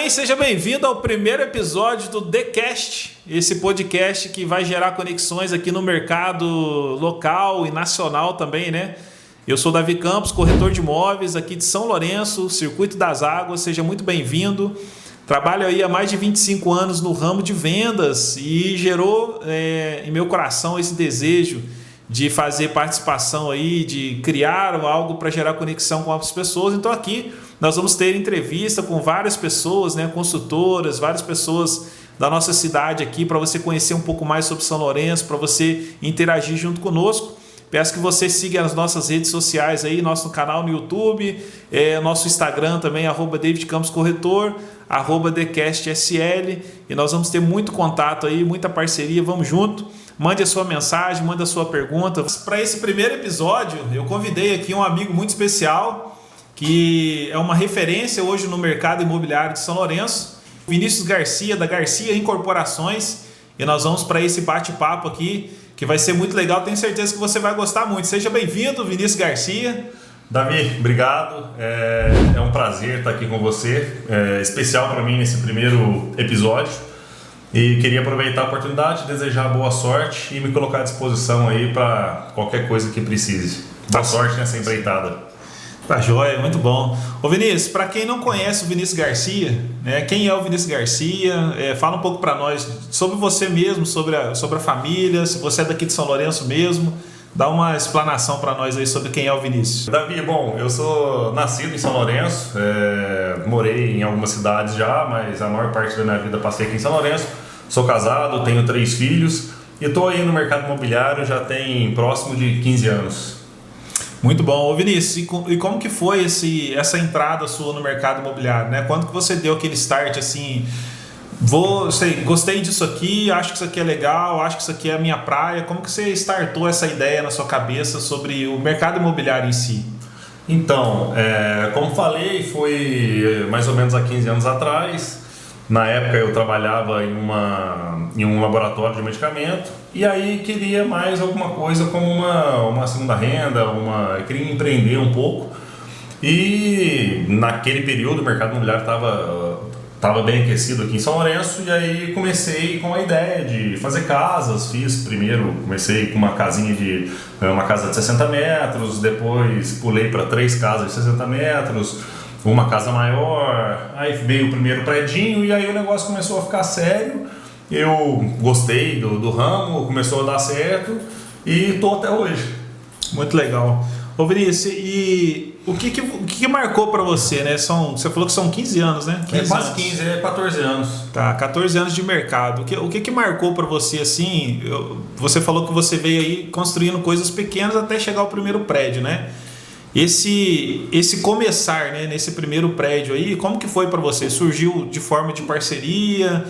bem? Seja bem-vindo ao primeiro episódio do TheCast, esse podcast que vai gerar conexões aqui no mercado local e nacional também, né? Eu sou Davi Campos, corretor de imóveis aqui de São Lourenço, Circuito das Águas, seja muito bem-vindo. Trabalho aí há mais de 25 anos no ramo de vendas e gerou em meu coração esse desejo de fazer participação aí, de criar algo para gerar conexão com outras pessoas. Então aqui nós vamos ter entrevista com várias pessoas, né, consultoras, várias pessoas da nossa cidade aqui para você conhecer um pouco mais sobre São Lourenço, para você interagir junto conosco. Peço que você siga as nossas redes sociais aí, nosso canal no YouTube, nosso Instagram também, @DavidCamposCorretor, @TheCastSL, e nós vamos ter muito contato aí, muita parceria, vamos junto. Mande a sua mensagem, mande a sua pergunta. Para esse primeiro episódio, eu convidei aqui um amigo muito especial, que é uma referência hoje no mercado imobiliário de São Lourenço, Vinícius Garcia, da Garcia Incorporações, e nós vamos para esse bate-papo aqui, que vai ser muito legal, tenho certeza que você vai gostar muito. Seja bem-vindo, Vinícius Garcia. Davi, obrigado, é um prazer estar aqui com você, especial para mim nesse primeiro episódio, e queria aproveitar a oportunidade, desejar boa sorte e me colocar à disposição aí para qualquer coisa que precise. Boa sorte nessa empreitada. Tá joia, muito bom. Ô Vinícius, para quem não conhece o Vinícius Garcia, né, quem é o Vinícius Garcia? Fala um pouco para nós sobre você mesmo, sobre a família, se você é daqui de São Lourenço mesmo, dá uma explanação para nós aí sobre quem é o Vinícius. Davi, bom, eu sou nascido em São Lourenço, morei em algumas cidades já, mas a maior parte da minha vida passei aqui em São Lourenço. Sou casado, tenho 3 filhos e estou aí no mercado imobiliário já tem próximo de 15 anos. Muito bom. Ô Vinícius, e como que foi essa entrada sua no mercado imobiliário, né? Quando que você deu aquele start assim, gostei disso aqui, acho que isso aqui é legal, acho que isso aqui é a minha praia. Como que você startou essa ideia na sua cabeça sobre o mercado imobiliário em si? Então, como falei, foi mais ou menos há 15 anos atrás. Na época eu trabalhava em um laboratório de medicamento e aí queria mais alguma coisa como uma segunda renda, eu queria empreender um pouco. E naquele período o mercado imobiliário estava bem aquecido aqui em São Lourenço, e aí comecei com a ideia de fazer casas. Comecei com uma casa de 60 metros, depois pulei para 3 casas de 60 metros, uma casa maior, aí veio o primeiro predinho e aí o negócio começou a ficar sério. Eu gostei do ramo, começou a dar certo e estou até hoje. Muito legal. Ô Vinícius, e o que marcou para você, né? Você falou que são 15 anos, né? 15 quase anos. 15, 14 anos. Tá, 14 anos de mercado. O que marcou para você assim? Você falou que você veio aí construindo coisas pequenas até chegar ao primeiro prédio, né? Esse começar, né, nesse primeiro prédio aí, como que foi para você? Surgiu de forma de parceria?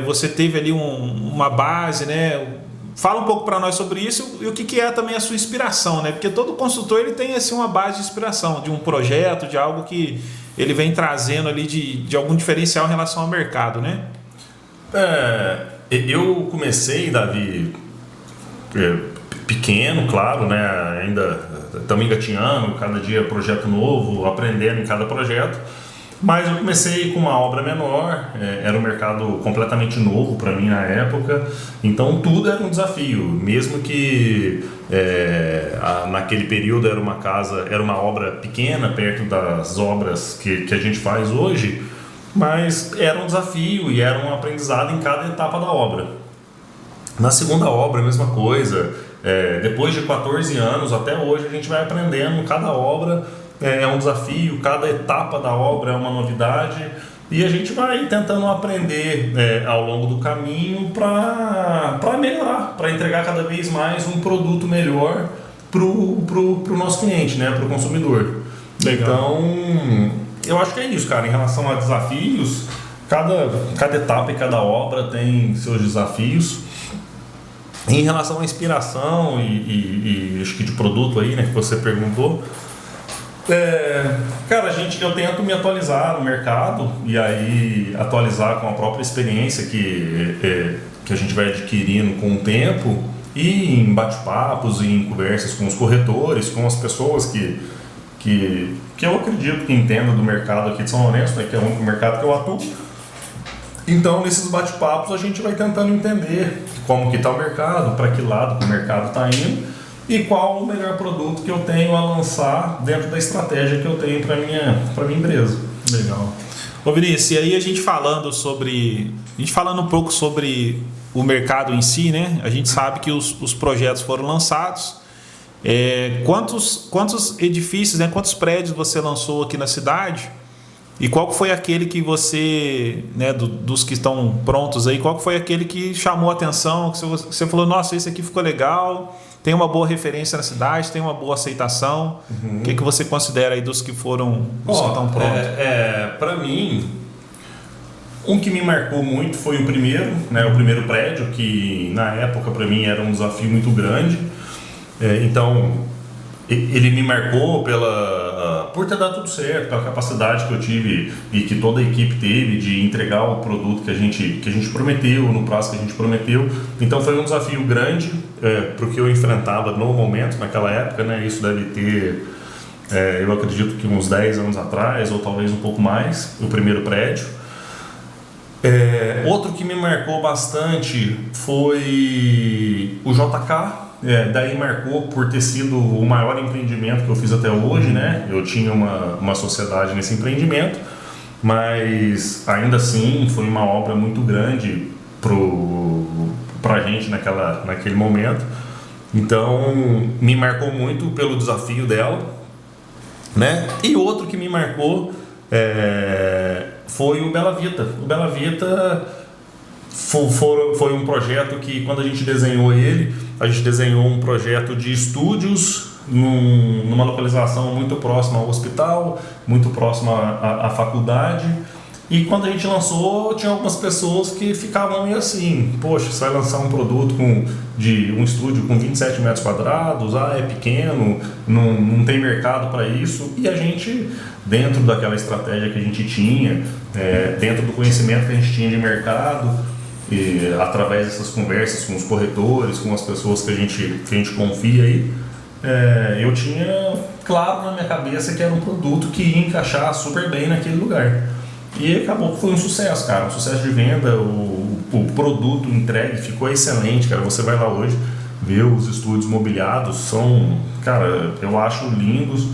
Você teve ali uma base, né? Fala um pouco para nós sobre isso e o que é também a sua inspiração, né? Porque todo consultor ele tem assim, uma base de inspiração, de um projeto, de algo que ele vem trazendo ali de algum diferencial em relação ao mercado, né? Eu comecei, Davi, pequeno, claro, né? Ainda estamos engatinhando, cada dia projeto novo, aprendendo em cada projeto. Mas eu comecei com uma obra menor, era um mercado completamente novo para mim na época, então tudo era um desafio, mesmo que naquele período era uma obra pequena, perto das obras que a gente faz hoje, mas era um desafio e era um aprendizado em cada etapa da obra. Na segunda obra, a mesma coisa, depois de 14 anos até hoje a gente vai aprendendo, cada obra é um desafio, cada etapa da obra é uma novidade e a gente vai tentando aprender ao longo do caminho para melhorar, para entregar cada vez mais um produto melhor pro nosso cliente, né, pro consumidor. Legal. Então, eu acho que é isso, cara. Em relação a desafios, cada etapa e cada obra tem seus desafios. Em relação à inspiração e acho que de produto aí, né, que você perguntou, cara, eu tento me atualizar no mercado e aí atualizar com a própria experiência que a gente vai adquirindo com o tempo, e em bate-papos e em conversas com os corretores, com as pessoas que que eu acredito que entenda do mercado aqui de São Lourenço, né, que é o único mercado que eu atuo. Então, nesses bate-papos, a gente vai tentando entender como que está o mercado, para que lado que o mercado está indo e qual o melhor produto que eu tenho a lançar dentro da estratégia que eu tenho para minha empresa. Legal. Ô Vinícius, e aí a gente falando um pouco sobre o mercado em si, né? A gente sabe que os projetos foram lançados. Quantos edifícios, né? Quantos prédios você lançou aqui na cidade? E qual foi aquele que você, né, dos que estão prontos aí, qual foi aquele que chamou a atenção, que você falou, nossa, esse aqui ficou legal, tem uma boa referência na cidade, tem uma boa aceitação. O que você considera aí dos que foram, que estão prontos? Para mim, um que me marcou muito foi o primeiro prédio, que na época para mim era um desafio muito grande. Então, ele me marcou por ter dado tudo certo, pela capacidade que eu tive e que toda a equipe teve de entregar o produto que a gente prometeu, no prazo que a gente prometeu. Então foi um desafio grande para o que eu enfrentava no momento, naquela época, né? Isso deve ter, eu acredito que uns 10 anos atrás, ou talvez um pouco mais, o primeiro prédio. Outro que me marcou bastante foi o JK. Daí marcou por ter sido o maior empreendimento que eu fiz até hoje, né? Eu tinha uma sociedade nesse empreendimento, mas ainda assim foi uma obra muito grande pra gente naquele momento. Então me marcou muito pelo desafio dela, né? E outro que me marcou foi o Bela Vita. O Bela Vita foi um projeto que, quando a gente desenhou ele, a gente desenhou um projeto de estúdios numa localização muito próxima ao hospital, muito próxima à faculdade. E quando a gente lançou, tinha algumas pessoas que ficavam meio assim, poxa, você vai lançar um produto de um estúdio com 27 metros quadrados, é pequeno, não tem mercado para isso. E a gente, dentro daquela estratégia que a gente tinha, dentro do conhecimento que a gente tinha de mercado, e através dessas conversas com os corretores, com as pessoas que a gente confia aí, eu tinha claro na minha cabeça que era um produto que ia encaixar super bem naquele lugar. E acabou que foi um sucesso, cara, um sucesso de venda. O produto entregue ficou excelente, cara. Você vai lá hoje ver os estúdios mobiliados, são, cara, eu acho lindos.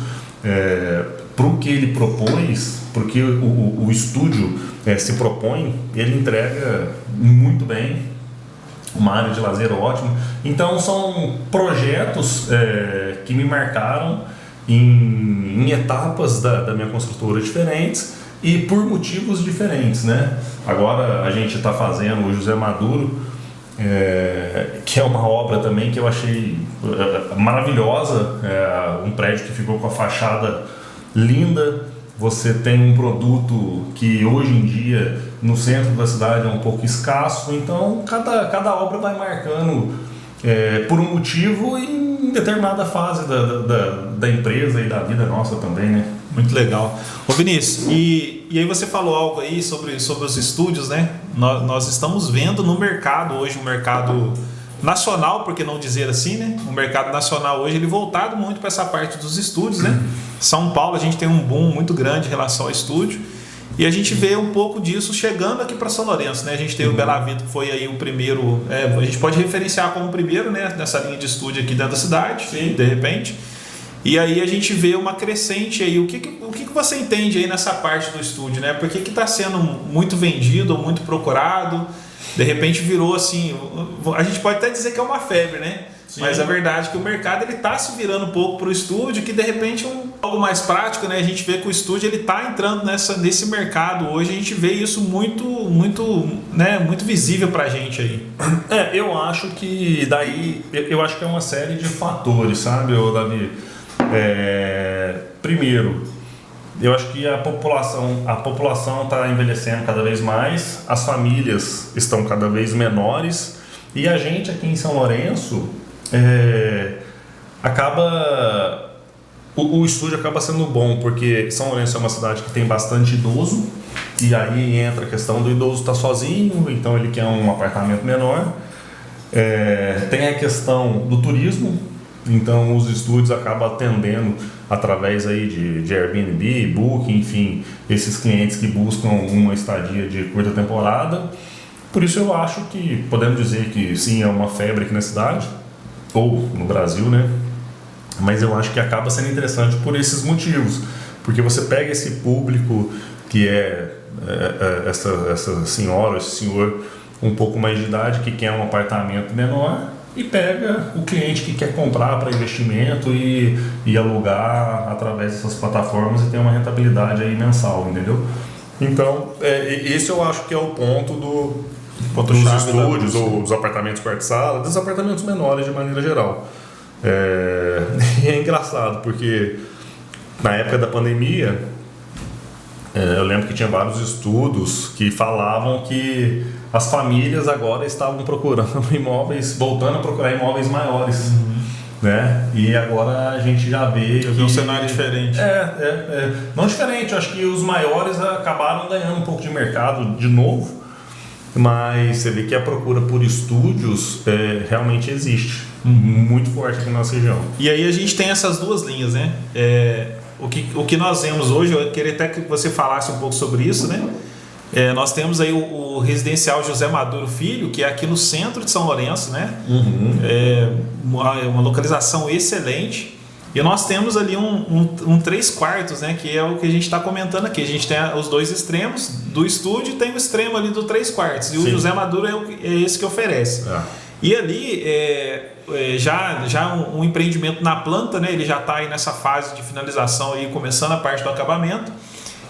Pro que ele propôs, porque o estúdio se propõe, ele entrega muito bem, uma área de lazer ótima. Então são projetos que me marcaram em etapas da minha construtora diferentes e por motivos diferentes, né? Agora a gente está fazendo o José Maduro, que é uma obra também que eu achei maravilhosa, um prédio que ficou com a fachada linda. Você tem um produto que hoje em dia no centro da cidade é um pouco escasso, então cada obra vai marcando por um motivo em determinada fase da empresa e da vida nossa também, né? Muito legal. Ô Vinícius, e aí você falou algo aí sobre os estúdios, né? Nós estamos vendo no mercado hoje, um mercado nacional, por que não dizer assim, né? O mercado nacional hoje, ele voltado muito para essa parte dos estúdios, né? São Paulo, a gente tem um boom muito grande em relação ao estúdio, e a gente vê um pouco disso chegando aqui para São Lourenço, né? A gente tem o Bela Vita, que foi aí o primeiro, a gente pode referenciar como o primeiro, né? Nessa linha de estúdio aqui dentro da cidade, sim, de repente. E aí a gente vê uma crescente aí. O que você entende aí nessa parte do estúdio, né? Por que está sendo muito vendido ou muito procurado? De repente virou assim, a gente pode até dizer que é uma febre, né? Sim. Mas a verdade é que o mercado ele está se virando um pouco para o estúdio, que de repente algo mais prático, né? A gente vê que o estúdio ele está entrando nesse mercado hoje, a gente vê isso muito visível para a gente aí. Eu acho que eu acho que é uma série de fatores, sabe, Davi? Primeiro, eu acho que a população está envelhecendo cada vez mais, as famílias estão cada vez menores, e a gente aqui em São Lourenço o estúdio acaba sendo bom, porque São Lourenço é uma cidade que tem bastante idoso, e aí entra a questão do idoso estar sozinho, então ele quer um apartamento menor. Tem a questão do turismo, Então os estúdios acabam atendendo através aí de Airbnb, Booking, enfim, esses clientes que buscam uma estadia de curta temporada. Por isso eu acho que podemos dizer que sim, é uma febre aqui na cidade, ou no Brasil, né? Mas eu acho que acaba sendo interessante por esses motivos, porque você pega esse público que essa senhora, esse senhor um pouco mais de idade que quer um apartamento menor e pega o cliente que quer comprar para investimento e alugar através dessas plataformas e ter uma rentabilidade aí mensal, entendeu? Então, esse eu acho que é o ponto dos estúdios ou dos apartamentos quarto-sala, dos apartamentos menores de maneira geral. E é engraçado porque na época da pandemia eu lembro que tinha vários estudos que falavam que as famílias agora estavam procurando imóveis, voltando a procurar imóveis maiores, né? E agora a gente já vê que um cenário diferente. Não diferente, eu acho que os maiores acabaram ganhando um pouco de mercado de novo, mas você vê que a procura por estúdios realmente existe, muito forte aqui na nossa região. E aí a gente tem essas duas linhas, né? O que nós vemos hoje, eu queria até que você falasse um pouco sobre isso, né? Nós temos aí o residencial José Maduro Filho, que é aqui no centro de São Lourenço, né? Uma localização excelente. E nós temos ali um 3 quartos, né? Que é o que a gente está comentando aqui. A gente tem os dois extremos do estúdio e tem o extremo ali do 3 quartos. E o José Maduro é esse que oferece. E ali já um empreendimento na planta, né? Ele já está aí nessa fase de finalização, aí, começando a parte do acabamento.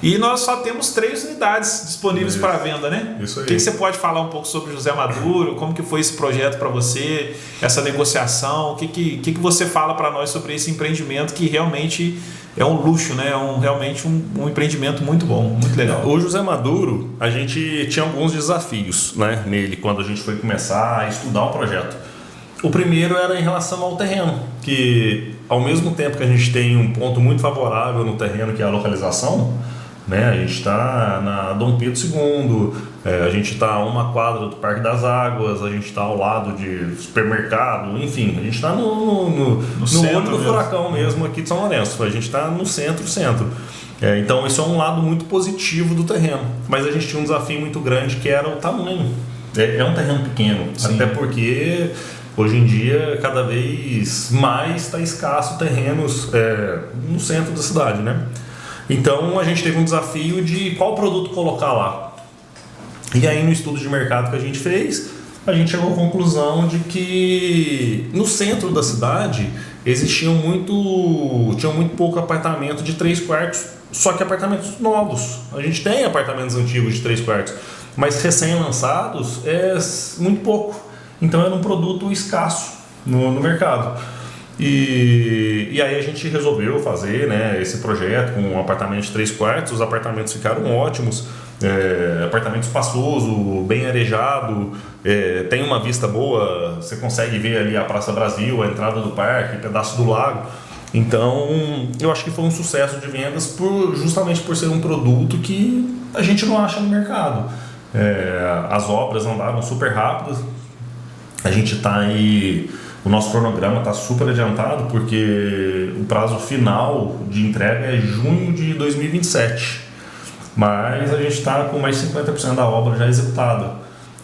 E nós só temos 3 unidades disponíveis para venda, né? Isso aí. O que você pode falar um pouco sobre o José Maduro? Como que foi esse projeto para você? Essa negociação? O que você fala para nós sobre esse empreendimento que realmente é um luxo, né? Realmente um empreendimento muito bom, muito legal. O José Maduro, a gente tinha alguns desafios, né, nele quando a gente foi começar a estudar o projeto. O primeiro era em relação ao terreno, que ao mesmo tempo que a gente tem um ponto muito favorável no terreno, que é a localização, né? A gente está na Dom Pedro II, a gente está a uma quadra do Parque das Águas, a gente está ao lado de supermercado, enfim, a gente está no olho do furacão mesmo aqui de São Lourenço, a gente está no centro. Então isso é um lado muito positivo do terreno, mas a gente tinha um desafio muito grande que era o tamanho. É um terreno pequeno, até porque hoje em dia cada vez mais está escasso terrenos no centro da cidade, né? Então a gente teve um desafio de qual produto colocar lá. E aí no estudo de mercado que a gente fez, a gente chegou à conclusão de que no centro da cidade tinha muito pouco apartamento de 3 quartos, só que apartamentos novos. A gente tem apartamentos antigos de 3 quartos, mas recém-lançados é muito pouco. Então era um produto escasso no mercado. E aí a gente resolveu fazer, né, esse projeto com um apartamento de 3 quartos. Os apartamentos ficaram ótimos, apartamento espaçoso, bem arejado, tem uma vista boa, você consegue ver ali a Praça Brasil, a entrada do parque, pedaço do lago. Então eu acho que foi um sucesso de vendas justamente por ser um produto que a gente não acha no mercado. As obras andaram super rápidas, a gente está aí... O nosso cronograma está super adiantado porque o prazo final de entrega é junho de 2027. Mas a gente está com mais de 50% da obra já executada.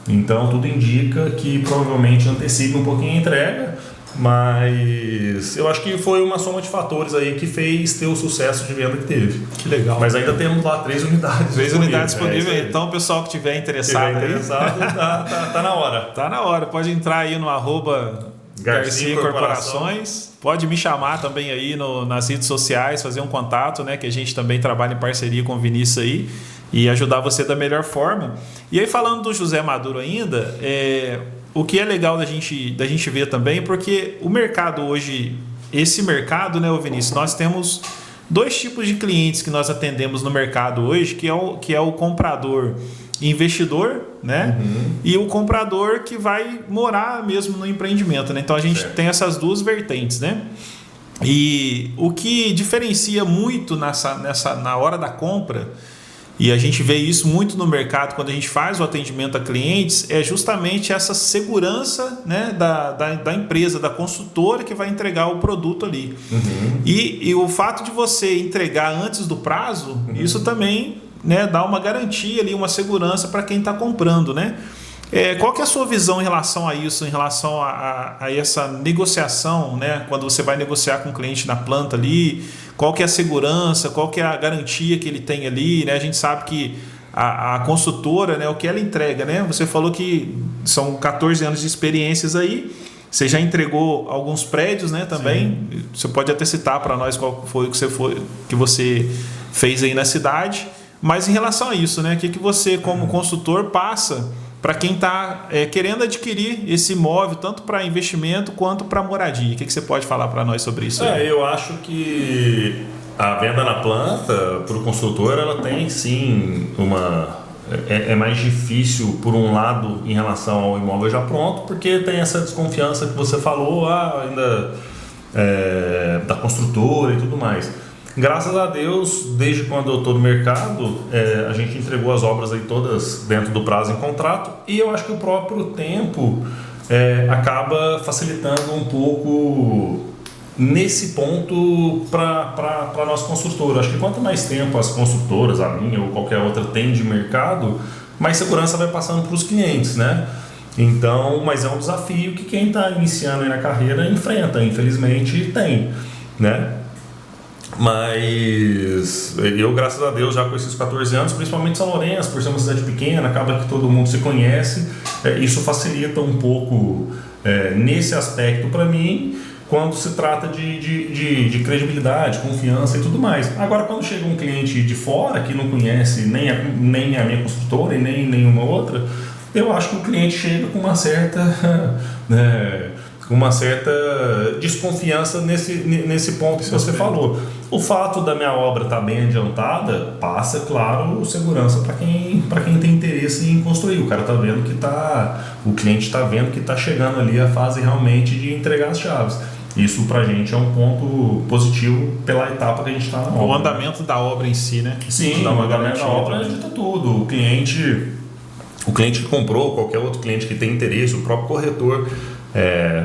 Então tudo indica que provavelmente antecipe um pouquinho a entrega. Mas eu acho que foi uma soma de fatores aí que fez ter o sucesso de venda que teve. Que legal. Mas ainda temos lá 3 unidades. 3 unidades disponíveis. Então o pessoal que estiver interessado, tá na hora. Tá na hora. Pode entrar aí no @Garcia Incorporações. Pode me chamar também aí nas redes sociais, fazer um contato, né? Que a gente também trabalha em parceria com o Vinícius aí e ajudar você da melhor forma. E aí, falando do José Maduro ainda, o que é legal da gente ver também, porque o mercado hoje, esse mercado, né, Vinícius, nós temos 2 tipos de clientes que nós atendemos no mercado hoje, que é o comprador investidor, né? E o comprador que vai morar mesmo no empreendimento, né? Então a gente tem essas 2 vertentes, né? E o que diferencia muito na hora da compra e a gente vê isso muito no mercado quando a gente faz o atendimento a clientes, é justamente essa segurança, né, da empresa, da consultora que vai entregar o produto ali. E o fato de você entregar antes do prazo, isso também, né, dá uma garantia ali, uma segurança para quem está comprando, né? Qual que é a sua visão em relação a isso, em relação a essa negociação, né? Quando você vai negociar com o cliente na planta ali, qual que é a segurança, qual que é a garantia que ele tem ali, né? A gente sabe que a consultora, né, o que ela entrega, né? Você falou que são 14 anos de experiências aí, você já entregou alguns prédios, né, também. Sim. Você pode até citar para nós qual foi que você fez aí na cidade, mas em relação a isso, né? O que você, como consultor, passa para quem está querendo adquirir esse imóvel, tanto para investimento quanto para moradia? O que você pode falar para nós sobre isso? Eu acho que a venda na planta, para o consultor, ela tem sim é mais difícil, por um lado, em relação ao imóvel já pronto, porque tem essa desconfiança que você falou, ainda da construtora e tudo mais. Graças a Deus, desde quando eu estou no mercado, a gente entregou as obras aí todas dentro do prazo em contrato, e eu acho que o próprio tempo acaba facilitando um pouco nesse ponto para a nossa construtora. Acho que quanto mais tempo as construtoras, a minha ou qualquer outra, tem de mercado, mais segurança vai passando para os clientes, né? Então, mas é um desafio que quem está iniciando aí na carreira enfrenta, infelizmente tem, né? Mas eu, graças a Deus, já com esses 14 anos, principalmente São Lourenço, por ser uma cidade pequena, acaba que todo mundo se conhece, isso facilita um pouco nesse aspecto para mim, quando se trata de credibilidade, confiança e tudo mais. Agora, quando chega um cliente de fora que não conhece nem a minha construtora e nem nenhuma outra, eu acho que o cliente chega com uma certa desconfiança nesse ponto que você falou. O fato da minha obra estar bem adiantada passa, claro, segurança para quem tem interesse em construir. O cara o cliente está vendo que está chegando ali a fase realmente de entregar as chaves. Isso pra gente é um ponto positivo pela etapa que a gente está na obra. O andamento da obra em si, né? Sim, o andamento da obra dita tudo. O cliente que comprou, qualquer outro cliente que tem interesse, o próprio corretor,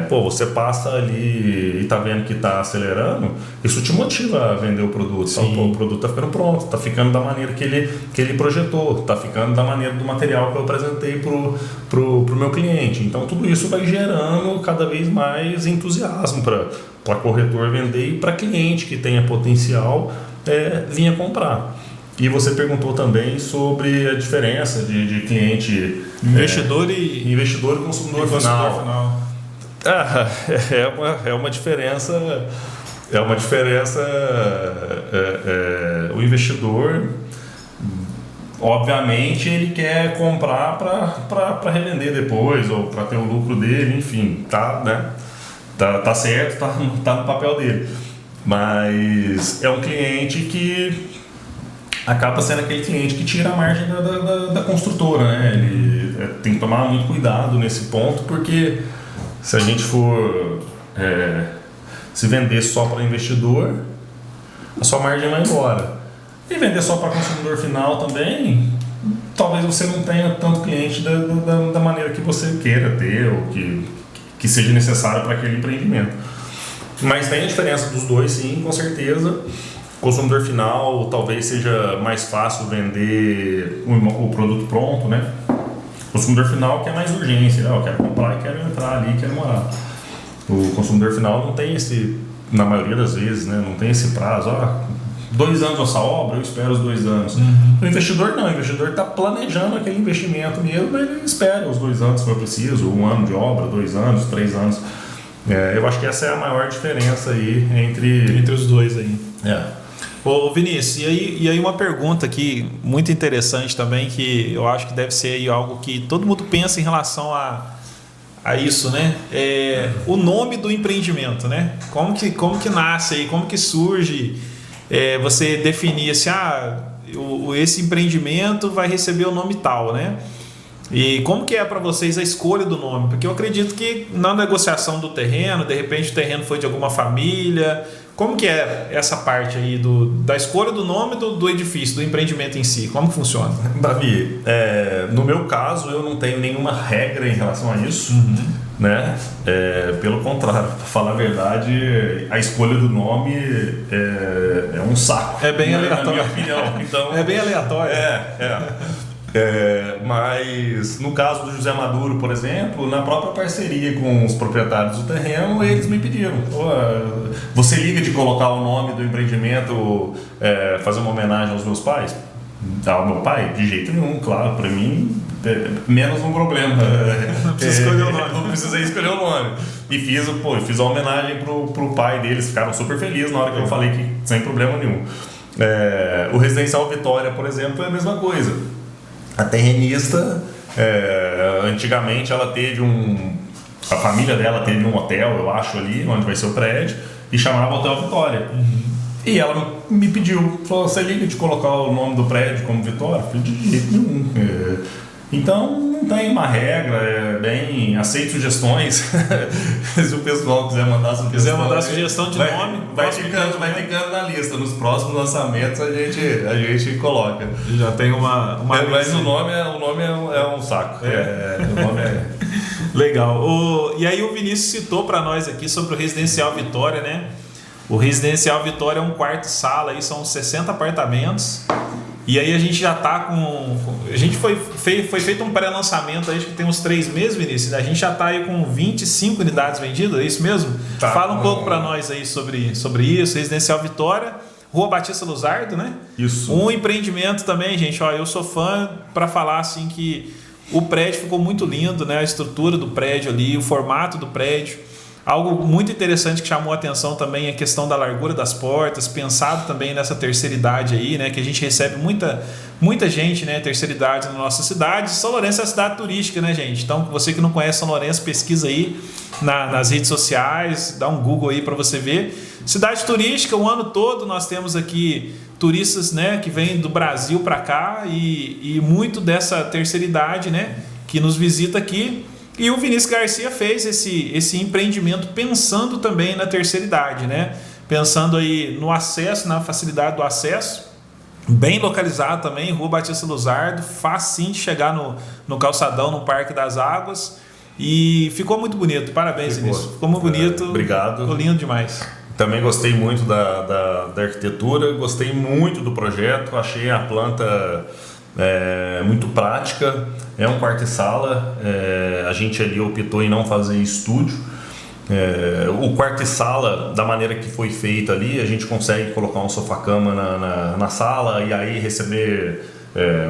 você passa ali e está vendo que está acelerando, isso te motiva a vender o produto. Então, o produto está ficando pronto, está ficando da maneira que ele projetou, está ficando da maneira do material que eu apresentei pro meu cliente. Então, tudo isso vai gerando cada vez mais entusiasmo para corretor vender e para cliente que tenha potencial vir a comprar. E você perguntou também sobre a diferença de cliente investidor e consumidor final. É uma diferença. O investidor, obviamente, ele quer comprar para revender depois ou para ter o lucro dele, enfim, tá certo, tá no papel dele. Mas é um cliente que acaba sendo aquele cliente que tira a margem da construtora, né? Ele tem que tomar muito cuidado nesse ponto, porque se a gente for se vender só para investidor, a sua margem vai embora. E vender só para consumidor final também, talvez você não tenha tanto cliente da maneira que você queira ter ou que seja necessário para aquele empreendimento. Mas tem a diferença dos dois, sim, com certeza. Consumidor final, talvez seja mais fácil vender o produto pronto, né? Consumidor final quer mais urgência, eu quero comprar e quero entrar ali, quero morar. O consumidor final não tem na maioria das vezes, né? Não tem esse prazo, 2 anos essa obra, eu espero os 2 anos. O investidor não, o investidor está planejando aquele investimento mesmo, mas ele espera os 2 anos se for preciso, 1 ano de obra, 2 anos, 3 anos. Eu acho que essa é a maior diferença aí entre os dois aí. Ô Vinícius, e aí uma pergunta aqui muito interessante também, que eu acho que deve ser aí algo que todo mundo pensa em relação a isso, né? O nome do empreendimento, né? Como que nasce aí, como que surge você definir assim, esse empreendimento vai receber o nome tal, né? E como que é para vocês a escolha do nome? Porque eu acredito que na negociação do terreno, de repente o terreno foi de alguma família, Como que é essa parte aí da escolha do nome do edifício, do empreendimento em si? Como que funciona? Davi, no meu caso, eu não tenho nenhuma regra em relação a isso, né? Pelo contrário, para falar a verdade, a escolha do nome é um saco. É bem aleatório. Na minha opinião. Então, é bem aleatório. Mas no caso do José Maduro, por exemplo, na própria parceria com os proprietários do terreno, eles me pediram: você liga de colocar o nome do empreendimento, fazer uma homenagem aos meus pais? Ao meu pai? De jeito nenhum, claro, para mim menos um problema. Não precisa escolher o nome. Não precisei escolher o nome. E fiz a homenagem pro pai deles, ficaram super felizes na hora que eu falei que sem problema nenhum. O Residencial Vitória, por exemplo, é a mesma coisa. A terrenista, antigamente ela teve a família dela teve um hotel, eu acho, ali onde vai ser o prédio, e chamava Hotel Vitória. E ela me pediu, falou: você liga de colocar o nome do prédio como Vitória? Eu falei: de jeito nenhum. Então não tem uma regra, bem, aceito sugestões. Se o pessoal quiser mandar sugestão de nome, vai ficando na lista. Nos próximos lançamentos a gente coloca. Já tem uma mas o nome é um saco. O nome é legal. E aí o Vinícius citou para nós aqui sobre o Residencial Vitória, né? O Residencial Vitória é um quarto e sala, aí são 60 apartamentos. E aí a gente já está com... A gente foi feito um pré-lançamento, acho que tem uns 3 meses, Vinícius. A gente já está aí com 25 unidades vendidas, é isso mesmo? Tá. Fala um pouco para nós aí sobre isso. Residencial Vitória, Rua Batista Luzardo, né? Isso. Um empreendimento também, gente. Eu sou fã para falar assim que o prédio ficou muito lindo, né? A estrutura do prédio ali, o formato do prédio. Algo muito interessante que chamou a atenção também é a questão da largura das portas, pensado também nessa terceira idade aí, né? Que a gente recebe muita gente, né? Terceira idade na nossa cidade. São Lourenço é uma cidade turística, né, gente? Então, você que não conhece São Lourenço, pesquisa aí nas redes sociais, dá um Google aí para você ver. Cidade turística, o ano todo nós temos aqui turistas, né? Que vêm do Brasil para cá e muito dessa terceira idade, né? Que nos visita aqui. E o Vinícius Garcia fez esse empreendimento pensando também na terceira idade, né? Pensando aí no acesso, na facilidade do acesso, bem localizado também, Rua Batista Luzardo, facinho de chegar no calçadão, no Parque das Águas. E ficou muito bonito, parabéns, Vinícius. Ficou muito bonito. Obrigado. Ficou lindo demais. Também gostei muito da arquitetura, gostei muito do projeto, achei a planta... muito prática, é um quarto e sala, a gente ali optou em não fazer estúdio. O quarto e sala, da maneira que foi feito ali, a gente consegue colocar um sofá-cama na sala e aí receber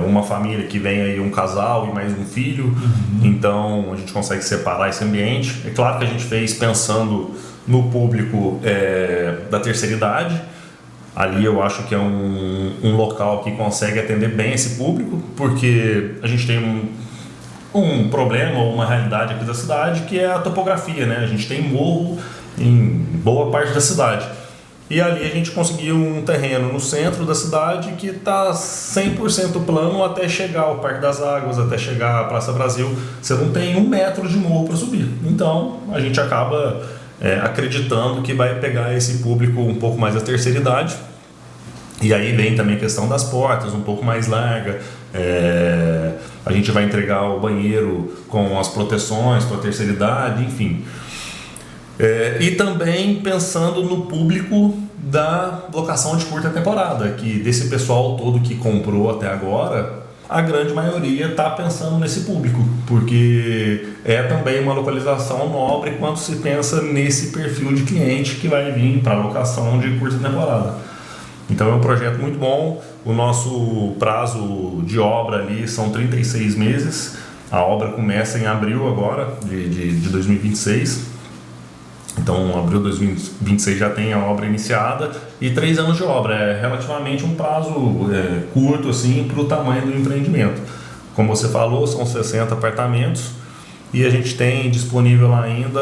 uma família que vem aí, um casal e mais um filho. Então a gente consegue separar esse ambiente. É claro que a gente fez pensando no público da terceira idade. Ali eu acho que é um local que consegue atender bem esse público, porque a gente tem um problema ou uma realidade aqui da cidade, que é a topografia, né? A gente tem morro em boa parte da cidade. E ali a gente conseguiu um terreno no centro da cidade que está 100% plano até chegar ao Parque das Águas, até chegar à Praça Brasil. Você não tem 1 metro de morro para subir. Então a gente acaba... acreditando que vai pegar esse público um pouco mais da terceira idade. E aí vem também a questão das portas, um pouco mais larga. A gente vai entregar o banheiro com as proteções para a terceira idade, enfim. E também pensando no público da locação de curta temporada, que desse pessoal todo que comprou até agora, a grande maioria está pensando nesse público, porque é também uma localização nobre quando se pensa nesse perfil de cliente que vai vir para a locação de curta temporada. Então é um projeto muito bom. O nosso prazo de obra ali são 36 meses. A obra começa em abril agora, de 2026. Então, abril de 2026 já tem a obra iniciada e 3 anos de obra. É relativamente um prazo curto assim, para o tamanho do empreendimento. Como você falou, são 60 apartamentos e a gente tem disponível ainda...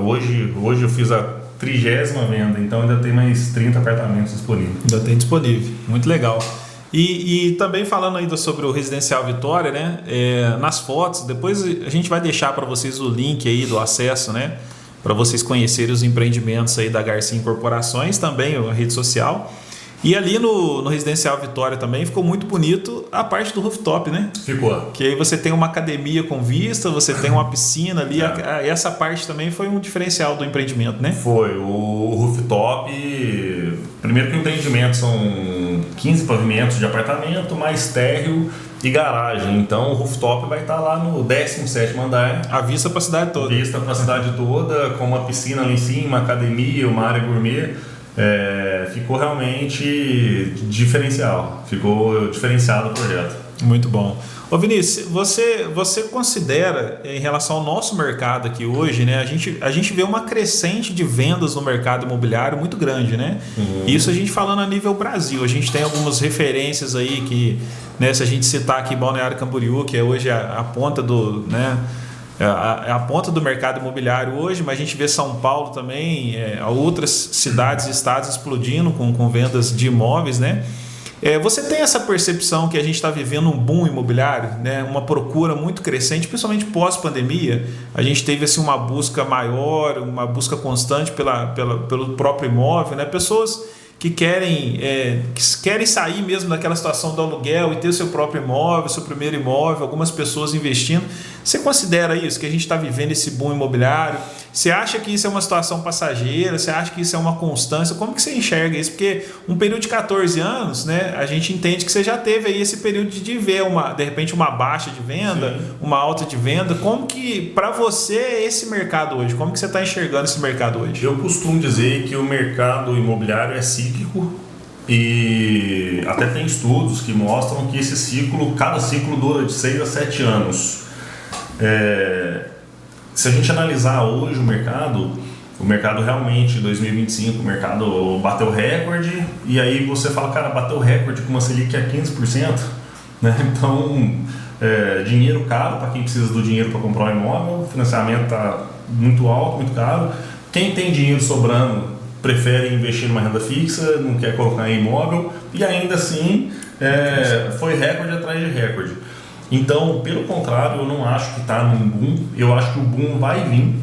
Hoje eu fiz a 30ª venda, então ainda tem mais 30 apartamentos disponíveis. Ainda tem disponível, muito legal. E também falando ainda sobre o Residencial Vitória, né? Nas fotos, depois a gente vai deixar para vocês o link aí do acesso, né? para vocês conhecerem os empreendimentos aí da Garcia Incorporações, também a rede social. E ali no Residencial Vitória também ficou muito bonito a parte do rooftop, né? Ficou. Que aí você tem uma academia com vista, você tem uma piscina ali. Essa parte também foi um diferencial do empreendimento, né? Foi. O rooftop, primeiro que o empreendimento são 15 pavimentos de apartamento, mais térreo e garagem. Então o rooftop vai estar lá no 17º andar. A vista para a cidade toda. Vista para a cidade toda, com uma piscina ali em cima, academia, uma área gourmet. Ficou realmente diferencial. Ficou diferenciado o projeto. Muito bom. Ô Vinícius, você considera, em relação ao nosso mercado aqui hoje, né, a gente vê uma crescente de vendas no mercado imobiliário muito grande, né? Isso a gente falando a nível Brasil. A gente tem algumas referências aí que, né, se a gente citar aqui Balneário Camboriú, que é hoje a ponta do, né, a ponta do mercado imobiliário hoje, mas a gente vê São Paulo também, outras cidades e estados explodindo com vendas de imóveis, né? Você tem essa percepção que a gente está vivendo um boom imobiliário, né? Uma procura muito crescente, principalmente pós-pandemia. A gente teve assim, uma busca maior, uma busca constante pelo próprio imóvel, né? Pessoas que querem sair mesmo daquela situação do aluguel e ter o seu próprio imóvel, seu primeiro imóvel, algumas pessoas investindo. Você considera isso, que a gente está vivendo esse boom imobiliário? Você acha que isso é uma situação passageira? Você acha que isso é uma constância? Como que você enxerga isso? Porque um período de 14 anos, né, a gente entende que você já teve aí esse período de ver de repente uma baixa de venda, sim, uma alta de venda. Como que, para você, é esse mercado hoje? Como que você está enxergando esse mercado hoje? Eu costumo dizer que o mercado imobiliário é cíclico e até tem estudos que mostram que cada ciclo dura de 6 a 7 anos. Se a gente analisar hoje o mercado realmente, em 2025, o mercado bateu recorde, e aí você fala, cara, bateu recorde com uma Selic a 15%, né? Então, dinheiro caro para quem precisa do dinheiro para comprar um imóvel, o financiamento está muito alto, muito caro. Quem tem dinheiro sobrando prefere investir numa renda fixa, não quer colocar em imóvel, e ainda assim foi recorde atrás de recorde. Então, pelo contrário, eu não acho que está num boom, eu acho que o boom vai vir.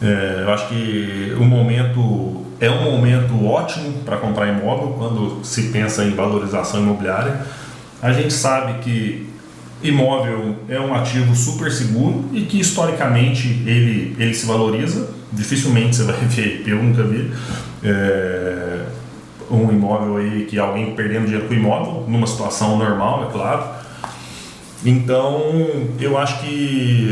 Eu acho que o momento é um momento ótimo para comprar imóvel quando se pensa em valorização imobiliária. A gente sabe que imóvel é um ativo super seguro e que historicamente ele se valoriza. Dificilmente você vai ver, eu nunca vi um imóvel aí que alguém perdendo dinheiro com o imóvel, numa situação normal, é claro. Então, eu acho que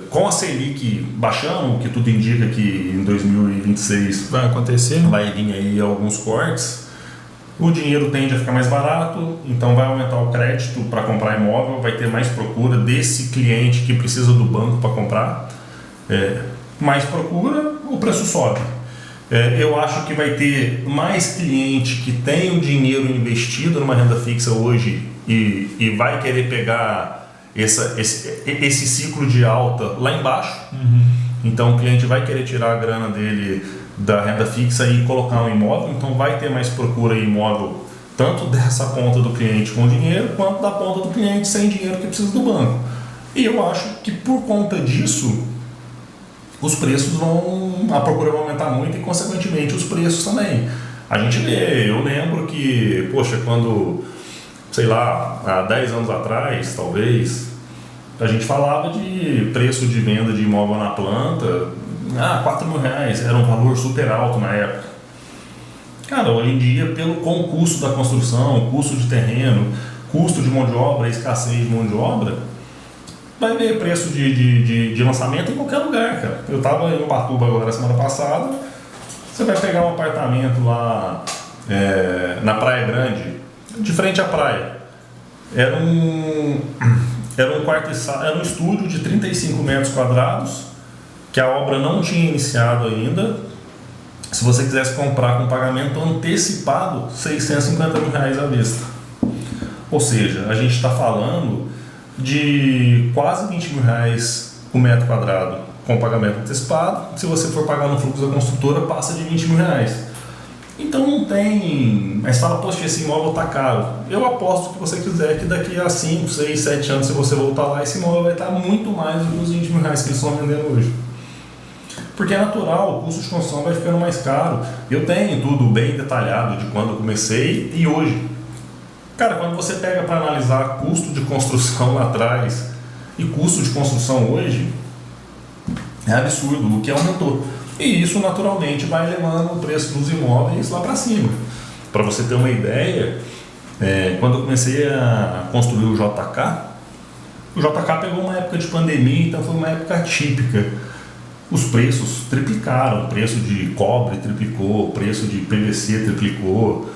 com a Selic baixando, que tudo indica que em 2026 vai acontecer, vai vir aí alguns cortes, o dinheiro tende a ficar mais barato, então vai aumentar o crédito para comprar imóvel, vai ter mais procura desse cliente que precisa do banco para comprar, mais procura, o preço sobe. Eu acho que vai ter mais cliente que tem o dinheiro investido numa renda fixa hoje e vai querer pegar esse ciclo de alta lá embaixo. Então o cliente vai querer tirar a grana dele da renda fixa e colocar um imóvel, então vai ter mais procura em imóvel, tanto dessa ponta do cliente com dinheiro, quanto da ponta do cliente sem dinheiro que precisa do banco. E eu acho que por conta disso, os preços a procura vai aumentar muito e consequentemente os preços também. A gente vê, eu lembro que, poxa, quando, sei lá, há 10 anos atrás, talvez, a gente falava de preço de venda de imóvel na planta, R$4.000, era um valor super alto na época. Cara, hoje em dia, com o custo da construção, custo de terreno, custo de mão de obra, escassez de mão de obra, vai ver preço de lançamento em qualquer lugar, cara. Eu estava em Ubatuba agora semana passada, você vai pegar um apartamento lá na Praia Grande, de frente à praia. Era um quarto e sala, era um estúdio de 35 metros quadrados, que a obra não tinha iniciado ainda. Se você quisesse comprar com pagamento antecipado, R$650.000 à vista. Ou seja, a gente está falando de quase R$20.000 o metro quadrado com pagamento antecipado. Se você for pagar no fluxo da construtora, passa de R$20.000. Então não tem... Mas fala, poxa, esse imóvel está caro. Eu aposto que você quiser que daqui a 5, 6, 7 anos, se você voltar lá, esse imóvel vai estar muito mais do que os R$20.000 que eles estão vendendo hoje. Porque é natural, o custo de construção vai ficando mais caro. Eu tenho tudo bem detalhado de quando eu comecei e hoje. Cara, quando você pega para analisar custo de construção lá atrás e custo de construção hoje, é absurdo o que aumentou. E isso naturalmente vai elevando o preço dos imóveis lá para cima. Para você ter uma ideia, quando eu comecei a construir o JK pegou uma época de pandemia, então foi uma época típica. Os preços triplicaram, o preço de cobre triplicou, o preço de PVC triplicou,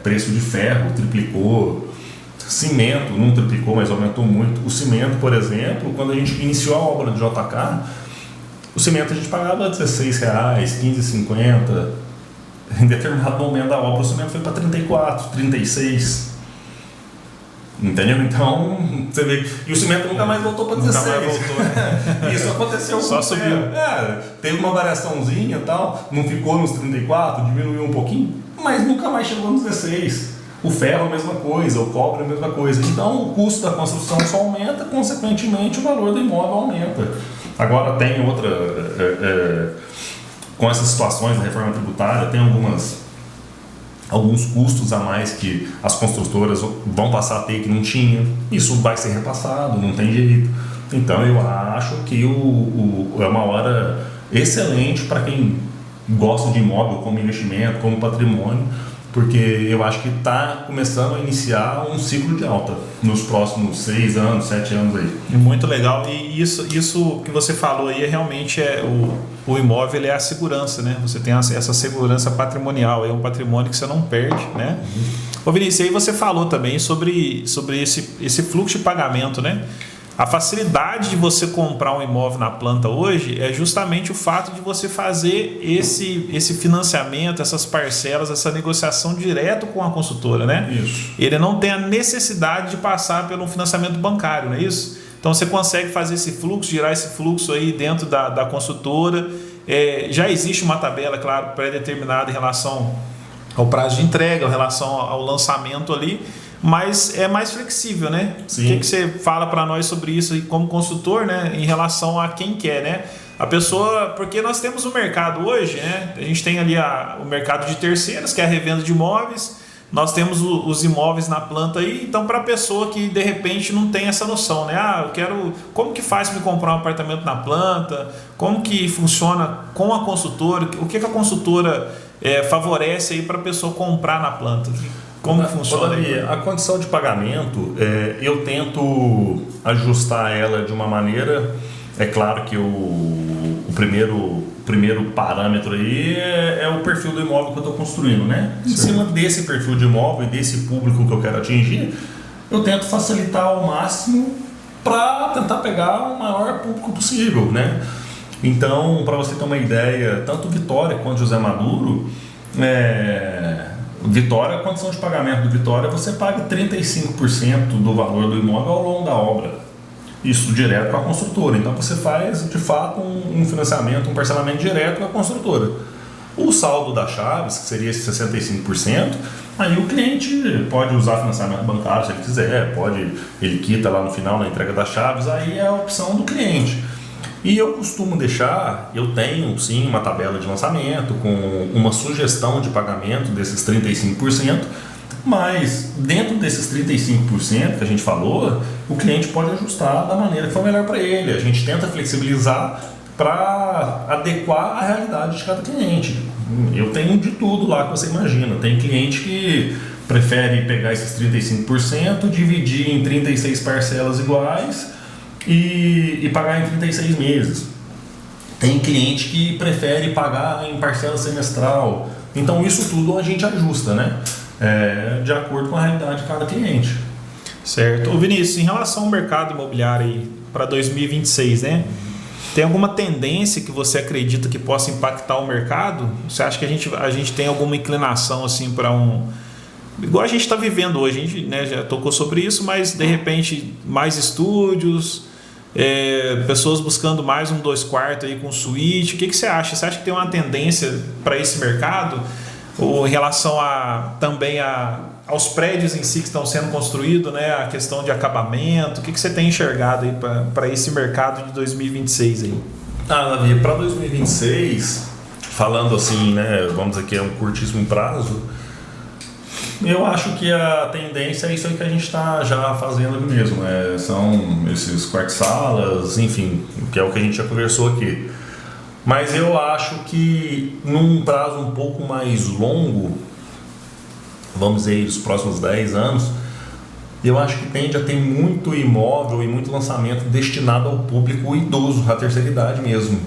preço de ferro triplicou, cimento não triplicou, mas aumentou muito. O cimento, por exemplo, quando a gente iniciou a obra do JK, o cimento a gente pagava R$16, R$15,50. Em determinado momento da obra o cimento foi para 34, 36. Entendeu? Então, você vê. E o cimento nunca mais voltou para 16. Nunca mais voltou, né? Isso aconteceu só subiu. Teve uma variaçãozinha e tal, não ficou nos 34, diminuiu um pouquinho, mas nunca mais chegou nos 16. O ferro é a mesma coisa, o cobre é a mesma coisa. Então, o custo da construção só aumenta, consequentemente, o valor do imóvel aumenta. Agora, tem outra. Com essas situações da reforma tributária, tem alguns custos a mais que as construtoras vão passar a ter que não tinha. Isso vai ser repassado, não tem jeito. Então eu acho que é uma hora excelente para quem gosta de imóvel como investimento, como patrimônio, porque eu acho que está começando a iniciar um ciclo de alta nos próximos 6 anos, 7 anos aí. Muito legal. E isso que você falou aí realmente o imóvel, ele é a segurança, né? Você tem essa segurança patrimonial, é um patrimônio que você não perde, né? Ô Vinícius, aí você falou também sobre esse fluxo de pagamento, né? A facilidade de você comprar um imóvel na planta hoje é justamente o fato de você fazer esse financiamento, essas parcelas, essa negociação direto com a consultora, né? Isso. Ele não tem a necessidade de passar pelo financiamento bancário, não é isso? Então você consegue fazer esse fluxo, girar esse fluxo aí dentro da consultora. Já existe uma tabela, claro, pré-determinada em relação ao prazo de entrega, em relação ao lançamento ali, mas é mais flexível, né? Sim. O que você fala para nós sobre isso aí como consultor, né? Em relação a quem quer, né? A pessoa, porque nós temos o mercado hoje, né? A gente tem ali o mercado de terceiros, que é a revenda de imóveis. Nós temos os imóveis na planta aí, então para a pessoa que de repente não tem essa noção, né? Como que faz para me comprar um apartamento na planta? Como que funciona com a consultora? O que a consultora favorece aí para a pessoa comprar na planta? Como que funciona aí? A condição de pagamento, eu tento ajustar ela de uma maneira. É claro que o primeiro parâmetro aí é o perfil do imóvel que eu estou construindo, né? Em cima desse perfil de imóvel e desse público que eu quero atingir, eu tento facilitar ao máximo para tentar pegar o maior público possível, né? Então, para você ter uma ideia, tanto Vitória quanto José Maduro, Vitória, a condição de pagamento do Vitória, você paga 35% do valor do imóvel ao longo da obra. Isso direto com a construtora. Então você faz, de fato, um financiamento, um parcelamento direto com a construtora. O saldo da Chaves, que seria esse 65%, aí o cliente pode usar financiamento bancário se ele quiser, ele quita lá no final, na entrega das chaves, aí é a opção do cliente. E eu costumo eu tenho sim uma tabela de lançamento com uma sugestão de pagamento desses 35%, mas dentro desses 35% que a gente falou, o cliente pode ajustar da maneira que for melhor para ele. A gente tenta flexibilizar para adequar a realidade de cada cliente. Eu tenho de tudo lá que você imagina. Tem cliente que prefere pegar esses 35%, dividir em 36 parcelas iguais e pagar em 36 meses. Tem cliente que prefere pagar em parcela semestral. Então isso tudo a gente ajusta, né? De acordo com a realidade de cada cliente. Certo. Ô Vinícius, em relação ao mercado imobiliário para 2026, né? Tem alguma tendência que você acredita que possa impactar o mercado? Você acha que a gente tem alguma inclinação assim para igual a gente está vivendo hoje, a gente, né, já tocou sobre isso, mas de repente mais estúdios, pessoas buscando mais 2 quartos aí com suíte. O que você acha? Você acha que tem uma tendência para esse mercado? Ou em relação também aos prédios em si que estão sendo construídos, né? A questão de acabamento, o que você tem enxergado aí para esse mercado de 2026 aí? Davi, para 2026, falando assim, né, vamos dizer que é um curtíssimo prazo, eu acho que a tendência é isso aí que a gente está já fazendo aqui mesmo, né? São esses quartos-salas, enfim, que é o que a gente já conversou aqui. Mas eu acho que num prazo um pouco mais longo, vamos dizer, os próximos 10 anos, eu acho que tende a ter muito imóvel e muito lançamento destinado ao público idoso, à terceira idade mesmo.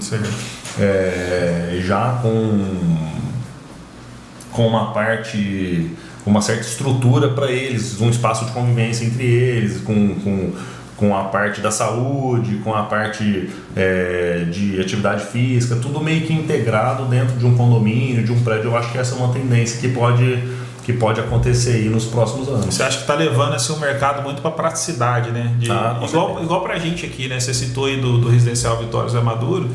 Já com uma parte, uma certa estrutura para eles, um espaço de convivência entre eles, com a parte da saúde, com a parte de atividade física, tudo meio que integrado dentro de um condomínio, de um prédio. Eu acho que essa é uma tendência que pode acontecer aí nos próximos anos. Você acha que está levando assim, o mercado muito para praticidade, né? Igual para a gente aqui, né? Você citou aí do residencial Vitória Zé Maduro.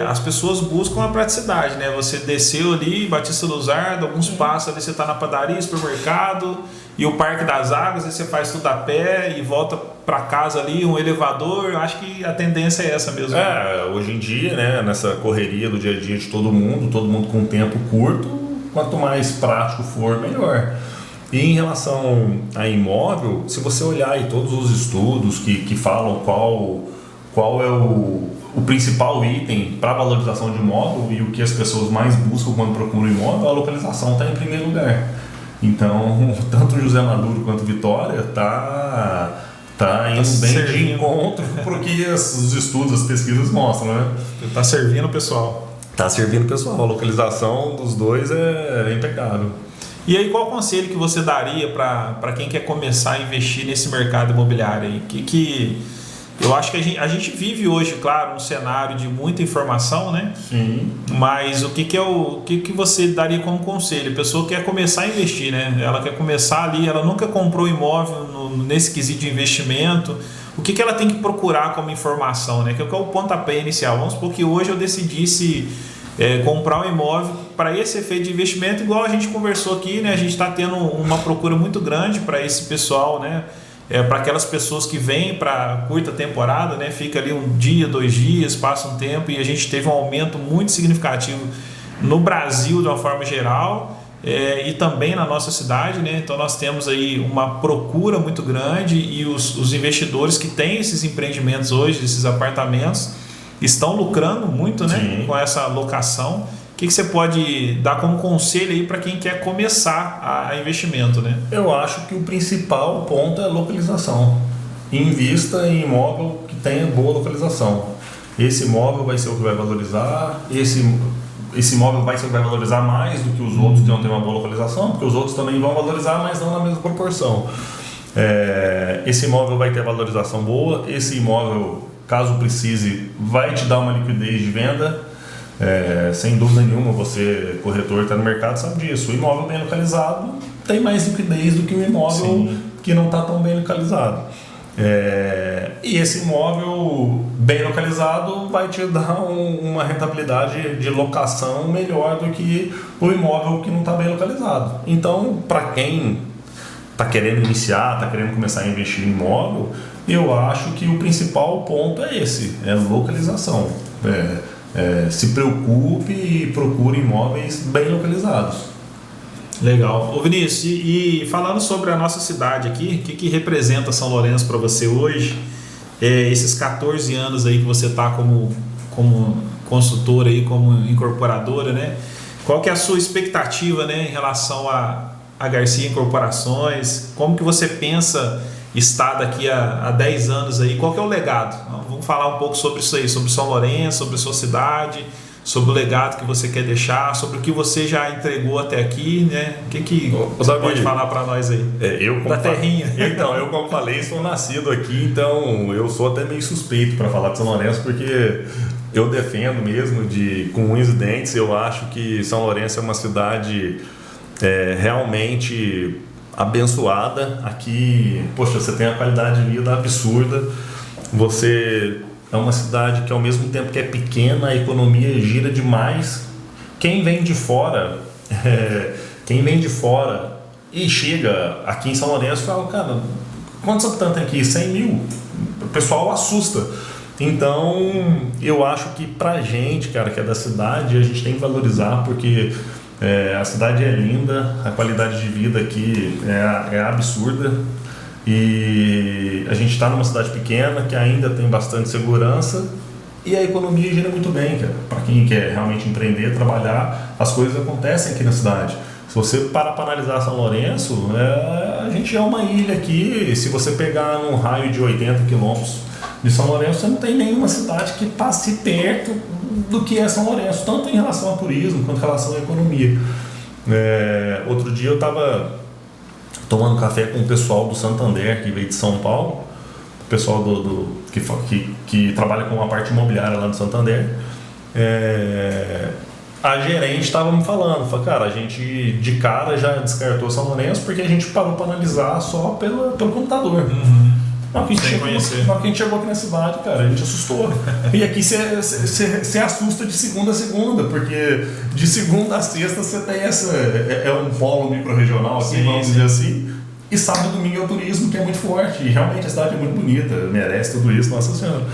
As pessoas buscam a praticidade, né? Você desceu ali, Batista Luzardo, alguns passos ali, você está na padaria, supermercado e o Parque das Águas, aí você faz tudo a pé e volta para casa ali, um elevador. Eu acho que a tendência é essa mesmo. Hoje em dia, né? Nessa correria do dia a dia de todo mundo com tempo curto, quanto mais prático for, melhor. E em relação a imóvel, se você olhar aí todos os estudos que falam qual é o principal item para valorização de imóvel e o que as pessoas mais buscam quando procuram imóvel, a localização está em primeiro lugar. Então, tanto José Maduro quanto Vitória tá indo bem de encontro para o que os estudos, as pesquisas mostram, né? Está servindo o pessoal. Está servindo o pessoal. A localização dos dois é impecável. E aí, qual conselho que você daria para quem quer começar a investir nesse mercado imobiliário aí? Eu acho que a gente vive hoje, claro, um cenário de muita informação, né? Sim. Mas o que você daria como conselho? A pessoa quer começar a investir, né? Ela quer começar ali, ela nunca comprou imóvel nesse quesito de investimento. O que ela tem que procurar como informação, né? Que é o pontapé inicial. Vamos supor que hoje eu decidisse comprar um imóvel para esse efeito de investimento, igual a gente conversou aqui, né? A gente está tendo uma procura muito grande para esse pessoal, né? Para aquelas pessoas que vêm para curta temporada, né? Fica ali um dia, 2 dias, passa um tempo, e a gente teve um aumento muito significativo no Brasil de uma forma geral e também na nossa cidade, né? Então nós temos aí uma procura muito grande e os investidores que têm esses empreendimentos hoje, esses apartamentos, estão lucrando muito, né? Com essa locação. O que você pode dar como conselho aí para quem quer começar a investimento, né? Eu acho que o principal ponto é a localização. Invista em imóvel que tenha boa localização. Esse imóvel vai ser o que vai valorizar, esse imóvel vai ser o que vai valorizar mais do que os outros que não têm uma boa localização, porque os outros também vão valorizar, mas não na mesma proporção. Esse imóvel vai ter valorização boa, esse imóvel, caso precise, vai te dar uma liquidez de venda. Sem dúvida nenhuma, você, corretor, está no mercado, sabe disso. O imóvel bem localizado tem mais liquidez do que o imóvel que não está tão bem localizado. E esse imóvel bem localizado vai te dar uma rentabilidade de locação melhor do que o imóvel que não está bem localizado. Então, para quem está querendo iniciar, está querendo começar a investir em imóvel, eu acho que o principal ponto é esse, é localização. Se preocupe e procure imóveis bem localizados. Legal. Ô Vinícius, e falando sobre a nossa cidade aqui, o que representa São Lourenço para você hoje? Esses 14 anos aí que você está como consultora, aí, como incorporadora, né? Qual que é a sua expectativa, né, em relação a Garcia Incorporações? Como que você pensa estar daqui a 10 anos aí? Qual que é o legado? Vamos falar um pouco sobre isso aí, sobre São Lourenço, sobre a sua cidade, sobre o legado que você quer deixar, sobre o que você já entregou até aqui, né? O que você pode falar para nós aí? Da terrinha. Então, eu como falei, sou nascido aqui, então eu sou até meio suspeito para falar de São Lourenço, porque eu defendo mesmo, com unhas e dentes, eu acho que São Lourenço é uma cidade realmente abençoada. Aqui, poxa, você tem uma qualidade de vida absurda, você é uma cidade que ao mesmo tempo que é pequena, a economia gira demais. Quem vem de fora e chega aqui em São Lourenço fala, cara, quantos habitantes tem aqui? 100 mil? O pessoal assusta. Então, eu acho que pra gente, cara, que é da cidade, a gente tem que valorizar, porque a cidade é linda, a qualidade de vida aqui é absurda, e a gente está numa cidade pequena que ainda tem bastante segurança, e a economia gira muito bem, cara. Para quem quer realmente empreender, trabalhar, as coisas acontecem aqui na cidade. Se você parar para analisar São Lourenço, a gente é uma ilha aqui. Se você pegar num raio de 80 quilômetros de São Lourenço, você não tem nenhuma cidade que passe perto do que é São Lourenço, tanto em relação ao turismo quanto em relação à economia. Outro dia eu estava tomando café com o pessoal do Santander, que veio de São Paulo, o pessoal que trabalha com a parte imobiliária lá do Santander. A gerente estava me falando, cara, a gente de cara já descartou São Lourenço porque a gente parou para analisar só pelo computador. Na hora que a gente chegou aqui na cidade, cara, a gente assustou. E aqui você assusta de segunda a segunda, porque de segunda a sexta você tem um polo micro-regional, assim, vamos dizer assim. E sábado e domingo é o turismo, que é muito forte. E realmente a cidade é muito bonita, merece tudo isso, Nossa Senhora.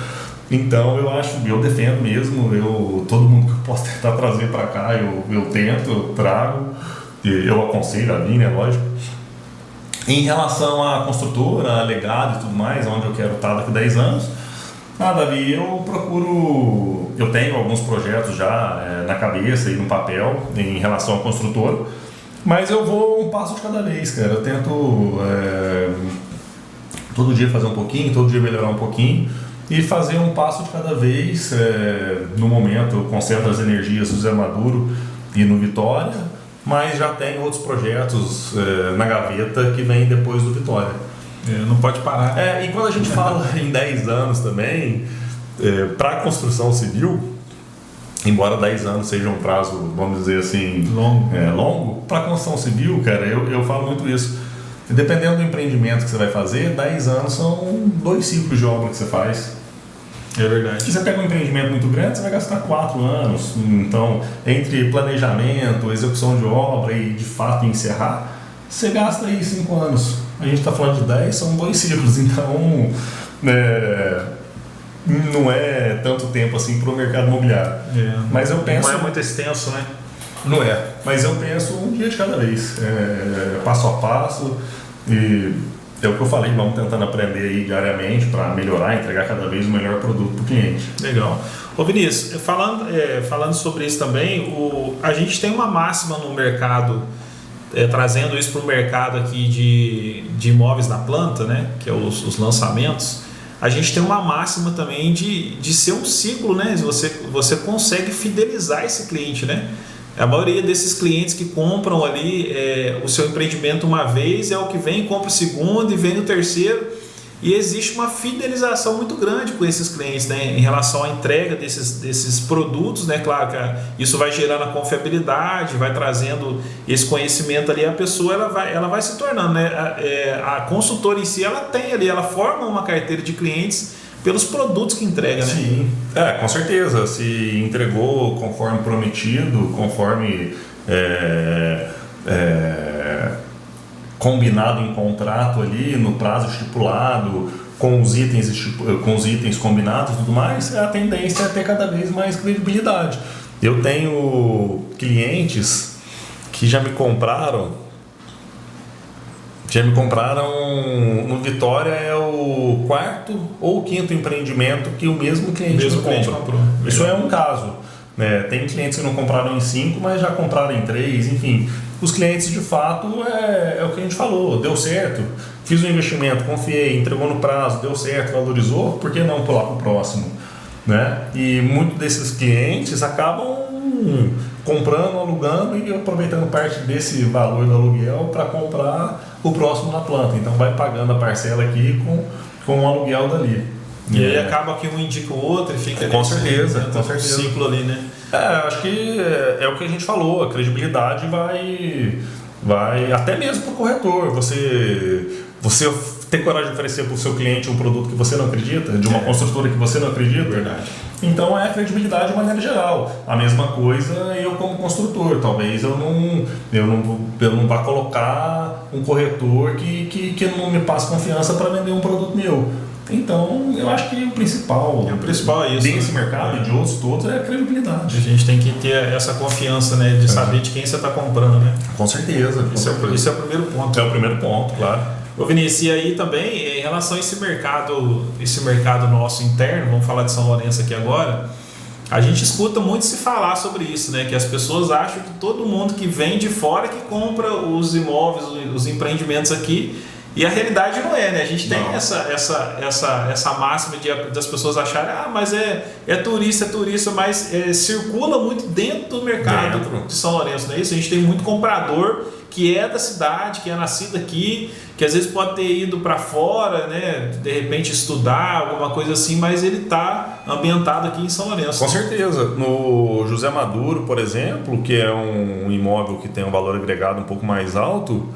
Então eu defendo mesmo, todo mundo que eu posso tentar trazer para cá, eu tento, eu trago, eu aconselho a vir, né, lógico. Em relação à construtora, a legado e tudo mais, onde eu quero estar daqui a 10 anos, Davi, eu tenho alguns projetos já na cabeça e no papel em relação à construtora, mas eu vou um passo de cada vez, cara. Eu tento todo dia fazer um pouquinho, todo dia melhorar um pouquinho e fazer um passo de cada vez. No momento eu concentro as energias no Zé Maduro e no Vitória, mas já tenho outros projetos na gaveta que vêm depois do Vitória. Não pode parar. E quando a gente fala em 10 anos também, para a construção civil, embora 10 anos seja um prazo, vamos dizer assim, longo, para a construção civil, cara, eu falo muito isso. Dependendo do empreendimento que você vai fazer, 10 anos são 2 ciclos de obra que você faz. É verdade. Se você pega um empreendimento muito grande, você vai gastar 4 anos. Então, entre planejamento, execução de obra e de fato encerrar, você gasta aí 5 anos. A gente está falando de 10, são 2 ciclos. Então, não é tanto tempo assim para o mercado imobiliário. Mas eu penso... Não é muito extenso, né? Não é. Mas eu penso um dia de cada vez. Passo a passo. E é o que eu falei, vamos tentando aprender aí diariamente para melhorar, entregar cada vez o melhor produto para o cliente. Legal. Ô Vinícius, falando sobre isso também, a gente tem uma máxima no mercado, trazendo isso para o mercado aqui de imóveis na planta, né, que é os lançamentos. A gente tem uma máxima também de ser um ciclo, né? Você consegue fidelizar esse cliente, né? A maioria desses clientes que compram ali o seu empreendimento uma vez é o que vem, compra o segundo e vem o terceiro, e existe uma fidelização muito grande com esses clientes, né, em relação à entrega desses produtos, né? Claro que isso vai gerando a confiabilidade, vai trazendo esse conhecimento ali, a pessoa ela vai se tornando, né? A consultora em si, ela forma uma carteira de clientes pelos produtos que entrega, né? Sim, com certeza. Se entregou conforme prometido, conforme combinado em contrato ali, no prazo estipulado, com os itens combinados e tudo mais, a tendência é ter cada vez mais credibilidade. Eu tenho clientes que já me compraram no Vitória, é o 4º ou 5º empreendimento que o mesmo cliente comprou. Isso é um caso. Tem clientes que não compraram em 5, mas já compraram em 3, enfim. Os clientes, de fato, é o que a gente falou, deu certo, fiz um investimento, confiei, entregou no prazo, deu certo, valorizou, por que não pular para o próximo? Né? E muitos desses clientes acabam comprando, alugando e aproveitando parte desse valor do aluguel para comprar o próximo na planta. Então vai pagando a parcela aqui com o aluguel dali. E aí acaba que um indica o outro e fica com certeza um ciclo ali, né? Acho que é o que a gente falou, a credibilidade vai até mesmo para o corretor. Você ter coragem de oferecer para o seu cliente um produto que você não acredita, de uma construtora que você não acredita. Verdade. Então é a credibilidade de maneira geral. A mesma coisa eu como construtor. Talvez eu não vá colocar um corretor que não me passe confiança para vender um produto meu. Então, eu acho que o principal é isso, desse mercado e de outros todos é a credibilidade. A gente tem que ter essa confiança, né, de saber de quem você está comprando, né? Com certeza. Esse é o primeiro ponto. É o primeiro ponto, claro. Ô Vinícius, e aí também, em relação a esse mercado nosso interno, vamos falar de São Lourenço aqui agora, a gente escuta muito se falar sobre isso, né? Que as pessoas acham que todo mundo que vem de fora que compra os imóveis, os empreendimentos aqui. E a realidade não é, né? A gente tem essa máxima das pessoas acharem, mas é turista, mas circula muito dentro do mercado de São Lourenço, não é isso? A gente tem muito comprador que é da cidade, que é nascido aqui, que às vezes pode ter ido para fora, né? De repente estudar, alguma coisa assim, mas ele está ambientado aqui em São Lourenço. Com certeza. No José Maduro, por exemplo, que é um imóvel que tem um valor agregado um pouco mais alto,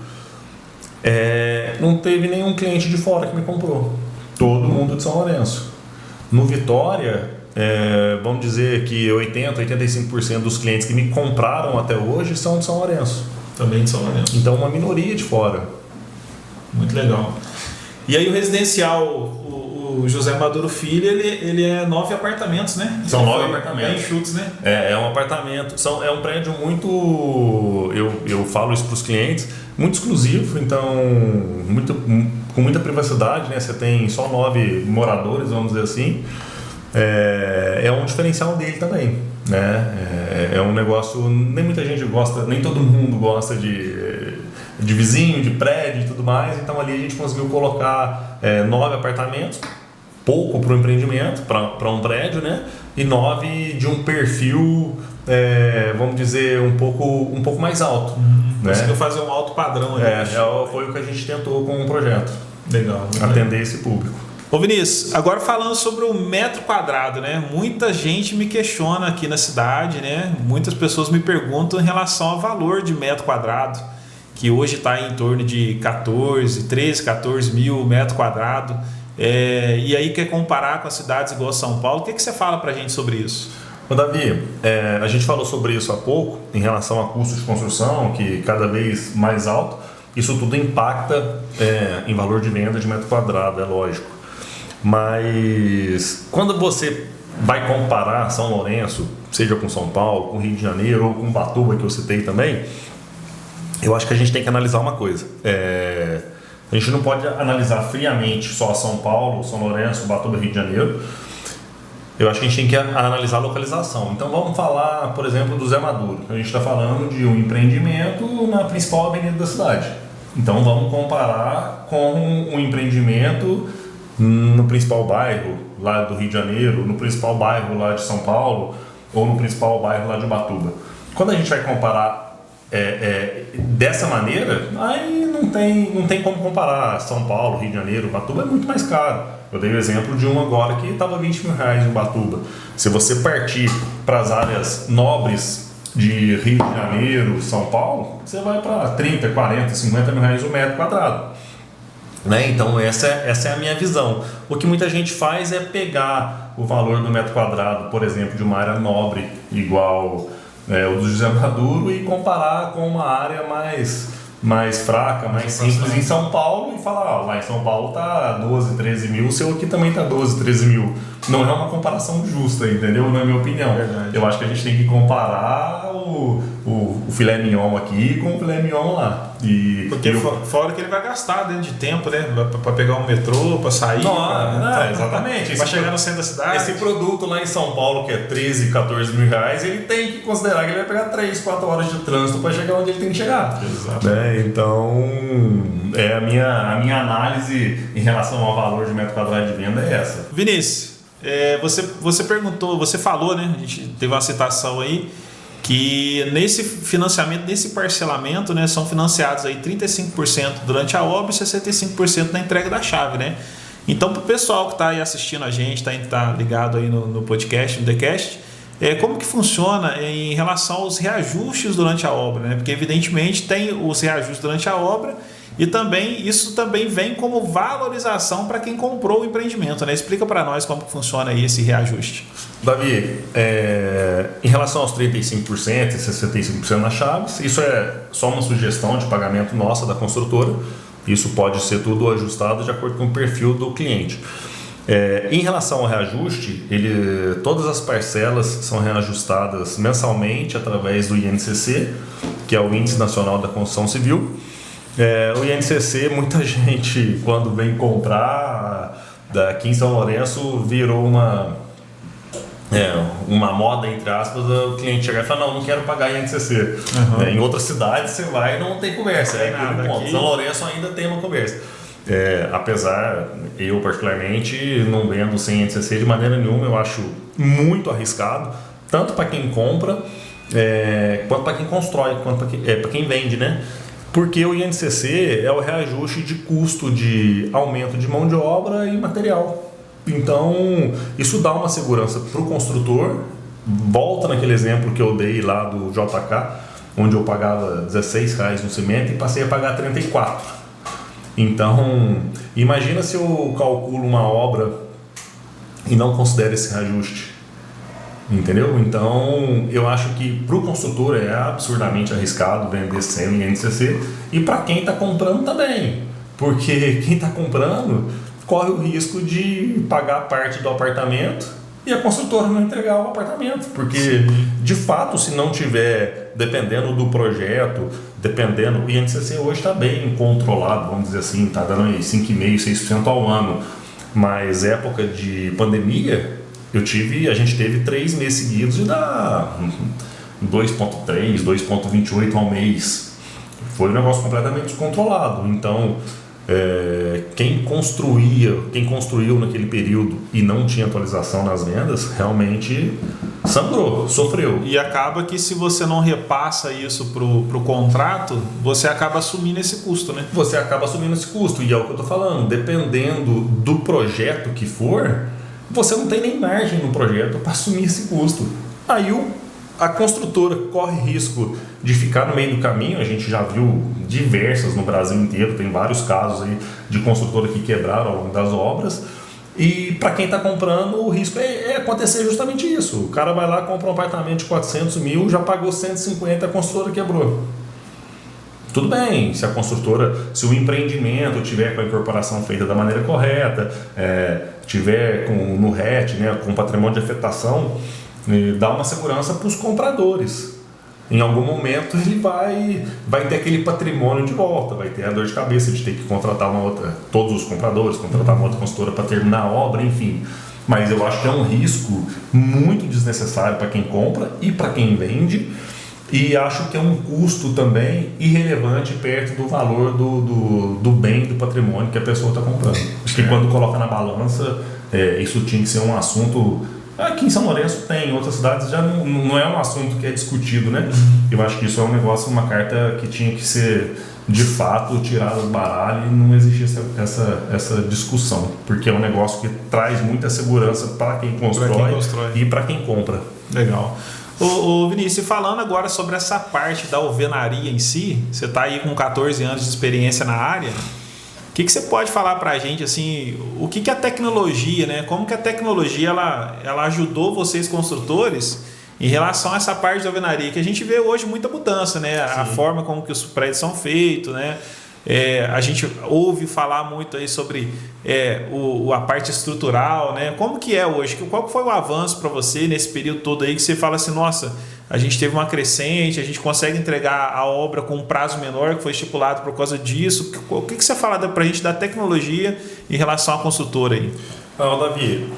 não teve nenhum cliente de fora que me comprou. Todo mundo de São Lourenço. No Vitória, vamos dizer que 85% dos clientes que me compraram até hoje são de São Lourenço. Também de São Lourenço. Então, uma minoria de fora. Muito legal. E aí o residencial, o José Maduro Filho, ele é 9 apartamentos, né? São 9 apartamentos. Bem enxutos, né? É um apartamento. É um prédio muito... Eu falo isso para os clientes. Muito exclusivo, então... com muita privacidade, né? Você tem só 9 moradores, vamos dizer assim. É um diferencial dele também, né? É um negócio... Nem muita gente gosta, nem todo mundo gosta de vizinho, de prédio e tudo mais. Então ali a gente conseguiu colocar 9 apartamentos, pouco para o empreendimento, para um prédio, né? E 9 de um perfil, vamos dizer, um pouco mais alto. Né? Conseguiu fazer um alto padrão ali. Foi o que a gente tentou com o projeto. Legal. Atender esse público. Ô Vinícius, agora falando sobre o metro quadrado, né? Muita gente me questiona aqui na cidade, né? Muitas pessoas me perguntam em relação ao valor de metro quadrado, que hoje está em torno de 14 mil metro quadrado. E aí quer comparar com as cidades igual São Paulo. O que você fala para a gente sobre isso? Ô Davi, a gente falou sobre isso há pouco, em relação a custo de construção, que cada vez mais alto. Isso tudo impacta em valor de venda de metro quadrado, é lógico. Mas quando você vai comparar São Lourenço, seja com São Paulo, com Rio de Janeiro ou com Ubatuba, que eu citei também, eu acho que a gente tem que analisar uma coisa. A gente não pode analisar friamente só São Paulo, São Lourenço, Ubatuba, Rio de Janeiro. Eu acho que a gente tem que analisar a localização. Então vamos falar, por exemplo, do Zé Maduro. A gente está falando de um empreendimento na principal avenida da cidade. Então vamos comparar com um empreendimento no principal bairro lá do Rio de Janeiro, no principal bairro lá de São Paulo ou no principal bairro lá de Ubatuba. Quando a gente vai comparar dessa maneira, aí não tem como comparar São Paulo, Rio de Janeiro, Ubatuba é muito mais caro. Eu dei o exemplo de um agora que estava R$20 mil em Ubatuba. Se você partir para as áreas nobres de Rio de Janeiro, São Paulo, você vai para 30, 40, 50 mil reais o metro quadrado. Né? Então essa é a minha visão. O que muita gente faz é pegar o valor do metro quadrado, por exemplo, de uma área nobre igual o do José Maduro e comparar com uma área mais fraca, mais simples em São Paulo e falar, lá em São Paulo tá 12, 13 mil, o seu aqui também tá 12, 13 mil. Não é uma comparação justa, entendeu? Na minha opinião. Verdade. Eu acho que a gente tem que comparar o filé mignon aqui com o filé mignon lá. Porque fora que ele vai gastar dentro de tempo, né? Para pegar um metrô, para sair. Exatamente. Para chegar no centro da cidade. Esse produto lá em São Paulo, que é 13, 14 mil reais, ele tem que considerar que ele vai pegar 3, 4 horas de trânsito para chegar onde ele tem que chegar. Exato. Então, a minha análise em relação ao valor de metro quadrado de venda é essa. Vinícius, você perguntou, você falou, né? A gente teve uma citação aí, que nesse financiamento, nesse parcelamento, né, são financiados aí 35% durante a obra e 65% na entrega da chave, né? Então, para o pessoal que está aí assistindo a gente, está ligado aí no podcast, no TheCast, como que funciona em relação aos reajustes durante a obra, né? Porque evidentemente tem os reajustes durante a obra e também isso também vem como valorização para quem comprou o empreendimento, né? Explica para nós como que funciona aí esse reajuste. Davi, em relação aos 35% e 65% nas chaves, isso é só uma sugestão de pagamento nossa da construtora. Isso pode ser tudo ajustado de acordo com o perfil do cliente. Em relação ao reajuste, todas as parcelas são reajustadas mensalmente através do INCC, que é o Índice Nacional da Construção Civil. O INCC, muita gente, quando vem comprar, aqui em São Lourenço, virou uma moda, entre aspas, o cliente chegar e falar, não quero pagar INCC. Em outras cidades você vai e não tem conversa. São Lourenço ainda tem uma conversa. Apesar, eu particularmente não vendo sem INCC de maneira nenhuma, eu acho muito arriscado, tanto para quem compra, quanto para quem constrói, quanto para quem vende, né? Porque o INCC é o reajuste de custo de aumento de mão de obra e material. Então, isso dá uma segurança para o construtor. Volta naquele exemplo que eu dei lá do JK, onde eu pagava R$16 no cimento e passei a pagar R$34. Então, imagina se eu calculo uma obra e não considero esse reajuste. Entendeu? Então, eu acho que para o construtor é absurdamente arriscado vender sem o INCC e para quem está comprando também. Porque quem está comprando corre o risco de pagar parte do apartamento e a construtora não entregar o apartamento. Porque, de fato, se não tiver, dependendo do projeto, o INCC hoje está bem controlado, vamos dizer assim, está dando aí 5,5%, 6% ao ano. Mas época de pandemia, a gente teve 3 meses seguidos de dar 2,3%, 2,28% ao mês. Foi um negócio completamente descontrolado. Então, quem construiu naquele período e não tinha atualização nas vendas, realmente sangrou, sofreu. E acaba que se você não repassa isso pro contrato, você acaba assumindo esse custo, né? Você acaba assumindo esse custo, e é o que eu estou falando, dependendo do projeto que for, você não tem nem margem no projeto para assumir esse custo. Aí a construtora corre risco de ficar no meio do caminho. A gente já viu diversas no Brasil inteiro, tem vários casos aí de construtora que quebraram ao longo das obras. E para quem está comprando, o risco é acontecer justamente isso. O cara vai lá, compra um apartamento de 400 mil, já pagou 150, a construtora quebrou. Tudo bem, se o empreendimento tiver com a incorporação feita da maneira correta, tiver no RET, né, com patrimônio de afetação, dá uma segurança para os compradores. Em algum momento ele vai ter aquele patrimônio de volta, vai ter a dor de cabeça de ter que contratar todos os compradores, contratar uma outra consultora para terminar a obra, enfim. Mas eu acho que é um risco muito desnecessário para quem compra e para quem vende, e acho que é um custo também irrelevante perto do valor do bem, do patrimônio que a pessoa está comprando. Acho que quando coloca na balança, isso tinha que ser um assunto. Aqui em São Lourenço tem, em outras cidades já não é um assunto que é discutido, né? Eu acho que isso é um negócio, uma carta que tinha que ser, de fato, tirada do baralho e não existia essa discussão, porque é um negócio que traz muita segurança para quem constrói e para quem compra. Legal. Ô Vinícius, falando agora sobre essa parte da alvenaria em si, você está aí com 14 anos de experiência na área. O que você pode falar para a gente, assim, o que a tecnologia, né? Como que a tecnologia ela ajudou vocês construtores em relação a essa parte de alvenaria, que a gente vê hoje muita mudança, né? A forma como que os prédios são feitos, né? A gente ouve falar muito aí sobre a parte estrutural, né? Como que é hoje? Qual foi o avanço para você nesse período todo aí que você fala assim, nossa, a gente teve uma crescente, a gente consegue entregar a obra com um prazo menor que foi estipulado por causa disso? O que você fala para a gente da tecnologia em relação à construtora aí? Davi,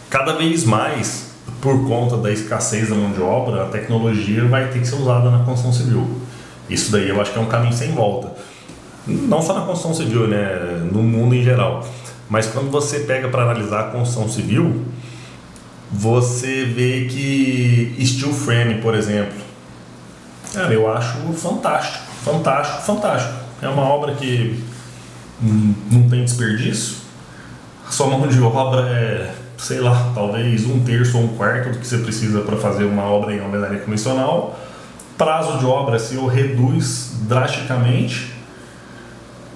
cada vez mais, por conta da escassez da mão de obra, a tecnologia vai ter que ser usada na construção civil. Isso daí eu acho que é um caminho sem volta. Não só na construção civil, né? No mundo em geral. Mas quando você pega para analisar a construção civil, você vê que steel frame, por exemplo, eu acho fantástico. É uma obra que não tem desperdício. A sua mão de obra é, sei lá, talvez 1/3 ou 1/4 do que você precisa para fazer uma obra em alvenaria convencional. Prazo de obra se reduz drasticamente.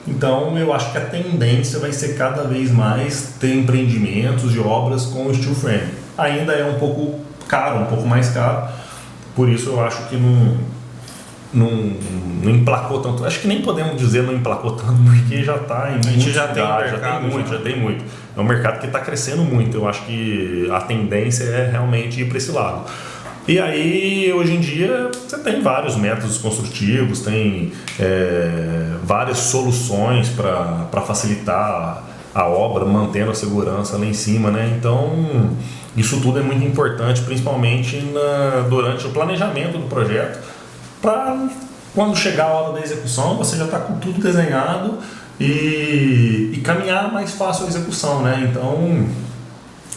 Então eu acho que a tendência vai ser cada vez mais ter empreendimentos de obras com steel frame. Ainda é um pouco caro, um pouco mais caro. Por isso eu acho que não emplacou tanto. Acho que nem podemos dizer não emplacou tanto, porque já está em muitos lugares, já tem muito. É um mercado que está crescendo muito. Eu acho que a tendência é realmente ir para esse lado. E aí, hoje em dia, você tem vários métodos construtivos, tem várias soluções para facilitar a obra, mantendo a segurança lá em cima, né? Então, isso tudo é muito importante, principalmente durante o planejamento do projeto, para quando chegar a hora da execução, você já está com tudo desenhado e caminhar mais fácil a execução, né? Então,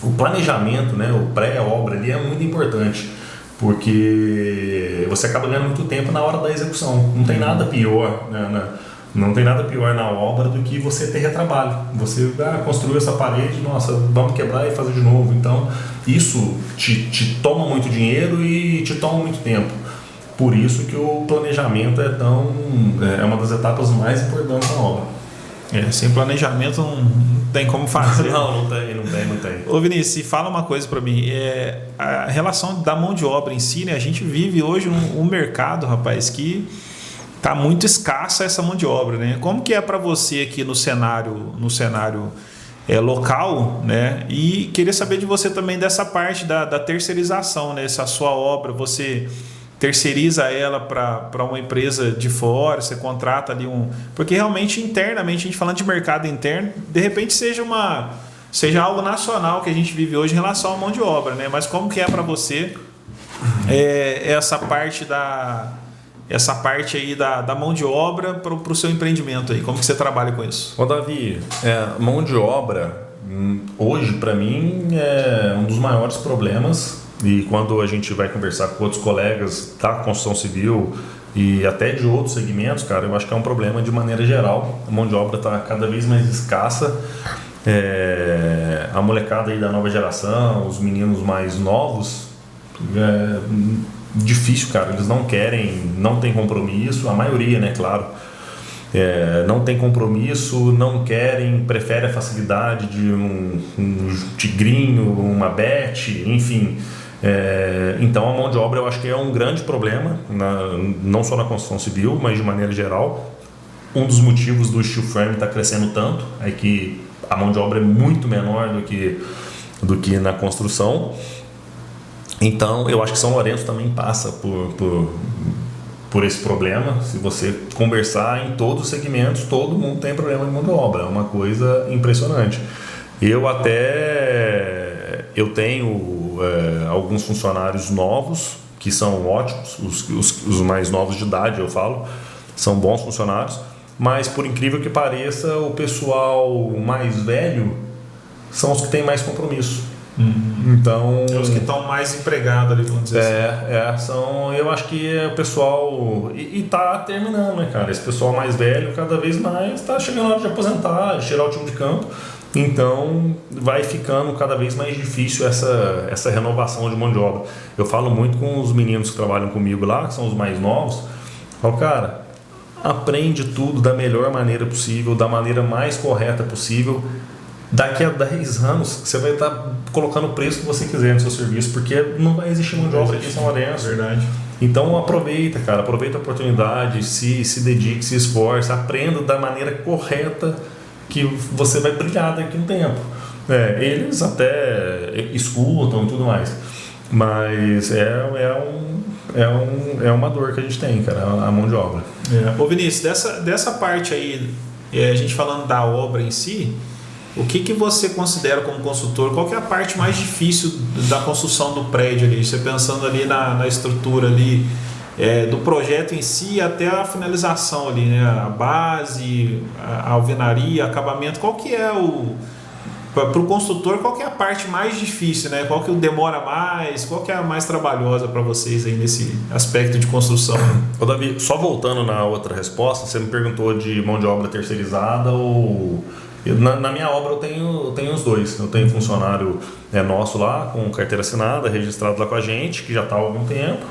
o planejamento, né, o pré-obra ali é muito importante, porque você acaba ganhando muito tempo na hora da execução. Não tem nada pior, né, não tem nada pior na obra do que você ter retrabalho. Você construiu essa parede, nossa, vamos quebrar e fazer de novo. Então, isso te toma muito dinheiro e te toma muito tempo. Por isso que o planejamento é uma das etapas mais importantes da obra. Sem planejamento não tem como fazer. Não tem. Ô Vinícius, fala uma coisa para mim. A relação da mão de obra em si, né? A gente vive hoje um mercado, rapaz, que tá muito escassa essa mão de obra, né? Como que é para você aqui no cenário local, né? E queria saber de você também dessa parte da terceirização, né? Se a sua obra você terceiriza ela para uma empresa de fora, você contrata ali porque realmente internamente, a gente falando de mercado interno, de repente seja algo nacional que a gente vive hoje em relação à mão de obra, né? Mas como que é para você essa parte aí da mão de obra para o seu empreendimento aí? Como que você trabalha com isso? Ô Davi, mão de obra hoje para mim é um dos maiores problemas. E quando a gente vai conversar com outros colegas da construção civil e até de outros segmentos, cara, eu acho que é um problema de maneira geral. A mão de obra está cada vez mais escassa. A molecada aí da nova geração, os meninos mais novos, difícil, cara. Eles não querem, não tem compromisso, a maioria, né, claro. Não tem compromisso, não querem, prefere a facilidade de um tigrinho, uma bet, enfim. Então a mão de obra eu acho que é um grande problema, não só na construção civil, mas de maneira geral. Um dos motivos do steel frame estar crescendo tanto é que a mão de obra é muito menor do que na construção. Então eu acho que São Lourenço também passa por esse problema. Se você conversar em todos os segmentos, todo mundo tem problema de mão de obra, é uma coisa impressionante. Eu tenho alguns funcionários novos que são ótimos, os mais novos de idade, eu falo, são bons funcionários, mas por incrível que pareça, o pessoal mais velho são os que têm mais compromisso. Então, os que estão mais empregados ali, vamos dizer assim. Eu acho que o pessoal e tá terminando, né, cara? Esse pessoal mais velho cada vez mais está chegando a hora de aposentar, de tirar o time de campo. Então vai ficando cada vez mais difícil essa renovação de mão de obra. Eu falo muito com os meninos que trabalham comigo lá, que são os mais novos. Eu falo, cara, aprende tudo da melhor maneira possível, da maneira mais correta possível. Daqui a 10 anos você vai estar colocando o preço que você quiser no seu serviço, porque não vai existir mão de obra aqui em São Lourenço. Verdade. Então aproveita, cara, aproveita a oportunidade, se dedique, se esforce, aprenda da maneira correta que você vai brilhar daqui a um tempo. Eles até escutam e tudo mais, mas é uma dor que a gente tem, cara, a mão de obra. Ô Vinícius, dessa parte aí, a gente falando da obra em si, o que você considera como consultor? Qual que é a parte mais difícil da construção do prédio ali? Você pensando ali na estrutura ali, do projeto em si até a finalização ali, né? A base, a alvenaria, acabamento. Qual que é para o construtor, qual que é a parte mais difícil, né? Qual que demora mais? Qual que é a mais trabalhosa para vocês aí nesse aspecto de construção? Ô Davi, só voltando na outra resposta, você me perguntou de mão de obra terceirizada ou... Na minha obra eu tenho os dois. Eu tenho funcionário nosso lá, com carteira assinada, registrado lá com a gente, que já está há algum tempo.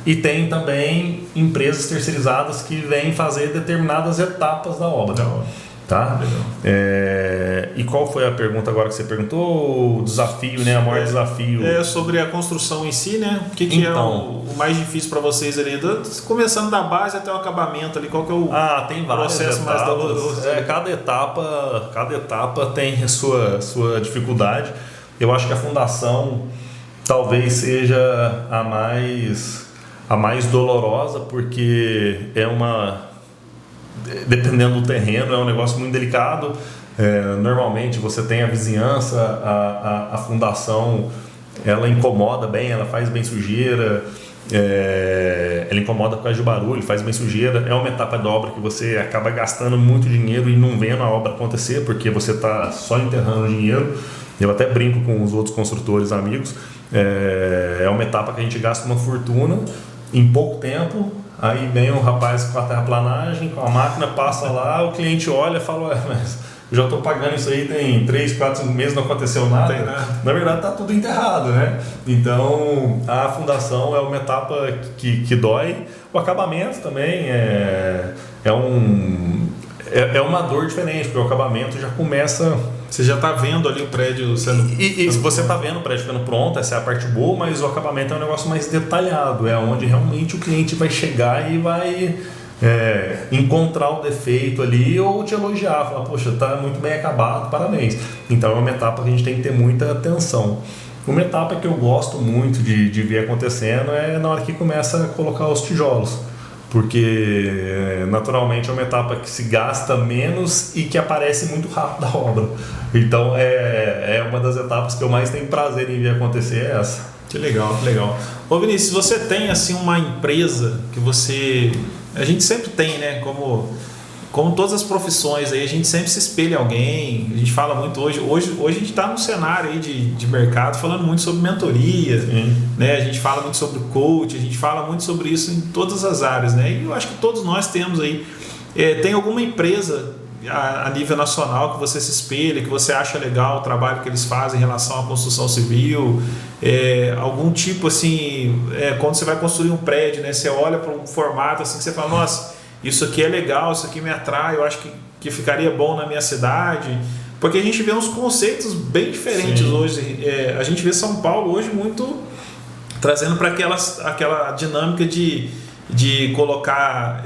E tem também empresas terceirizadas que vêm fazer determinadas etapas da obra. Tá? E qual foi a pergunta agora que você perguntou? O desafio, né? O maior desafio. Sobre a construção em si, né? O que é o mais difícil para vocês ali? Começando da base até o acabamento ali, qual que é o tem processo mais doloroso? Cada etapa tem a sua dificuldade. Eu acho que a fundação talvez seja a mais dolorosa, porque dependendo do terreno, é um negócio muito delicado. Normalmente você tem a vizinhança, a fundação, ela incomoda bem, ela faz bem sujeira, ela incomoda por causa de barulho, faz bem sujeira. É uma etapa da obra que você acaba gastando muito dinheiro e não vendo a obra acontecer, porque você está só enterrando dinheiro. Eu até brinco com os outros construtores amigos. É uma etapa que a gente gasta uma fortuna em pouco tempo. Aí vem um rapaz com a terraplanagem, com a máquina, passa lá, o cliente olha e fala: mas eu já estou pagando isso aí tem 3, 4, 5 meses, não aconteceu nada. Na verdade está tudo enterrado, né? Então a fundação é uma etapa que dói. O acabamento também é uma dor diferente, porque o acabamento já começa... Você já está vendo ali o prédio sendo... E você está vendo o prédio ficando pronto, essa é a parte boa, mas o acabamento é um negócio mais detalhado, é onde realmente o cliente vai chegar e vai encontrar o defeito ali ou te elogiar, falar: poxa, está muito bem acabado, parabéns. Então é uma etapa que a gente tem que ter muita atenção. Uma etapa que eu gosto muito de ver acontecendo é na hora que começa a colocar os tijolos, porque naturalmente é uma etapa que se gasta menos e que aparece muito rápido da obra. Então é uma das etapas que eu mais tenho prazer em ver acontecer, é essa. Que legal, que legal. Ô Vinícius, você tem assim uma empresa que a gente sempre tem, né, como todas as profissões aí, a gente sempre se espelha em alguém. A gente fala muito hoje a gente está num cenário aí de mercado falando muito sobre mentoria, né? A gente fala muito sobre coach, a gente fala muito sobre isso em todas as áreas, né? E eu acho que todos nós temos aí. Tem alguma empresa a nível nacional que você se espelha, que você acha legal o trabalho que eles fazem em relação à construção civil? Algum tipo assim, quando você vai construir um prédio, né? Você olha para um formato assim que você fala: nossa, isso aqui é legal, isso aqui me atrai, eu acho que ficaria bom na minha cidade. Porque a gente vê uns conceitos bem diferentes hoje. A gente vê São Paulo hoje muito trazendo para aquela dinâmica de colocar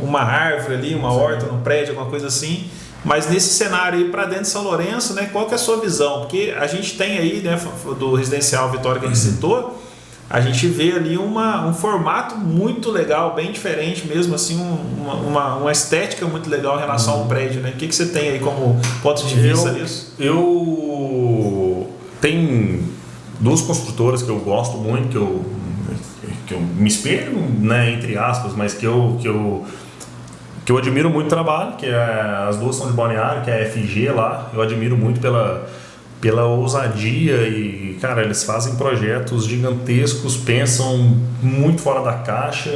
uma árvore ali, uma horta no prédio, alguma coisa assim. Mas nesse cenário aí para dentro de São Lourenço, né, qual que é a sua visão? Porque a gente tem aí, né, do residencial Vitória que a gente citou, a gente vê ali um formato muito legal, bem diferente mesmo, assim, uma estética muito legal em relação ao prédio, né? O que você tem aí como ponto de vista nisso? Eu tenho duas construtoras que eu gosto muito, que eu me espelho, né, entre aspas, mas que eu admiro muito o trabalho, que as duas são de Balneário, que é a FG lá. Eu admiro muito pela ousadia e, cara, eles fazem projetos gigantescos, pensam muito fora da caixa,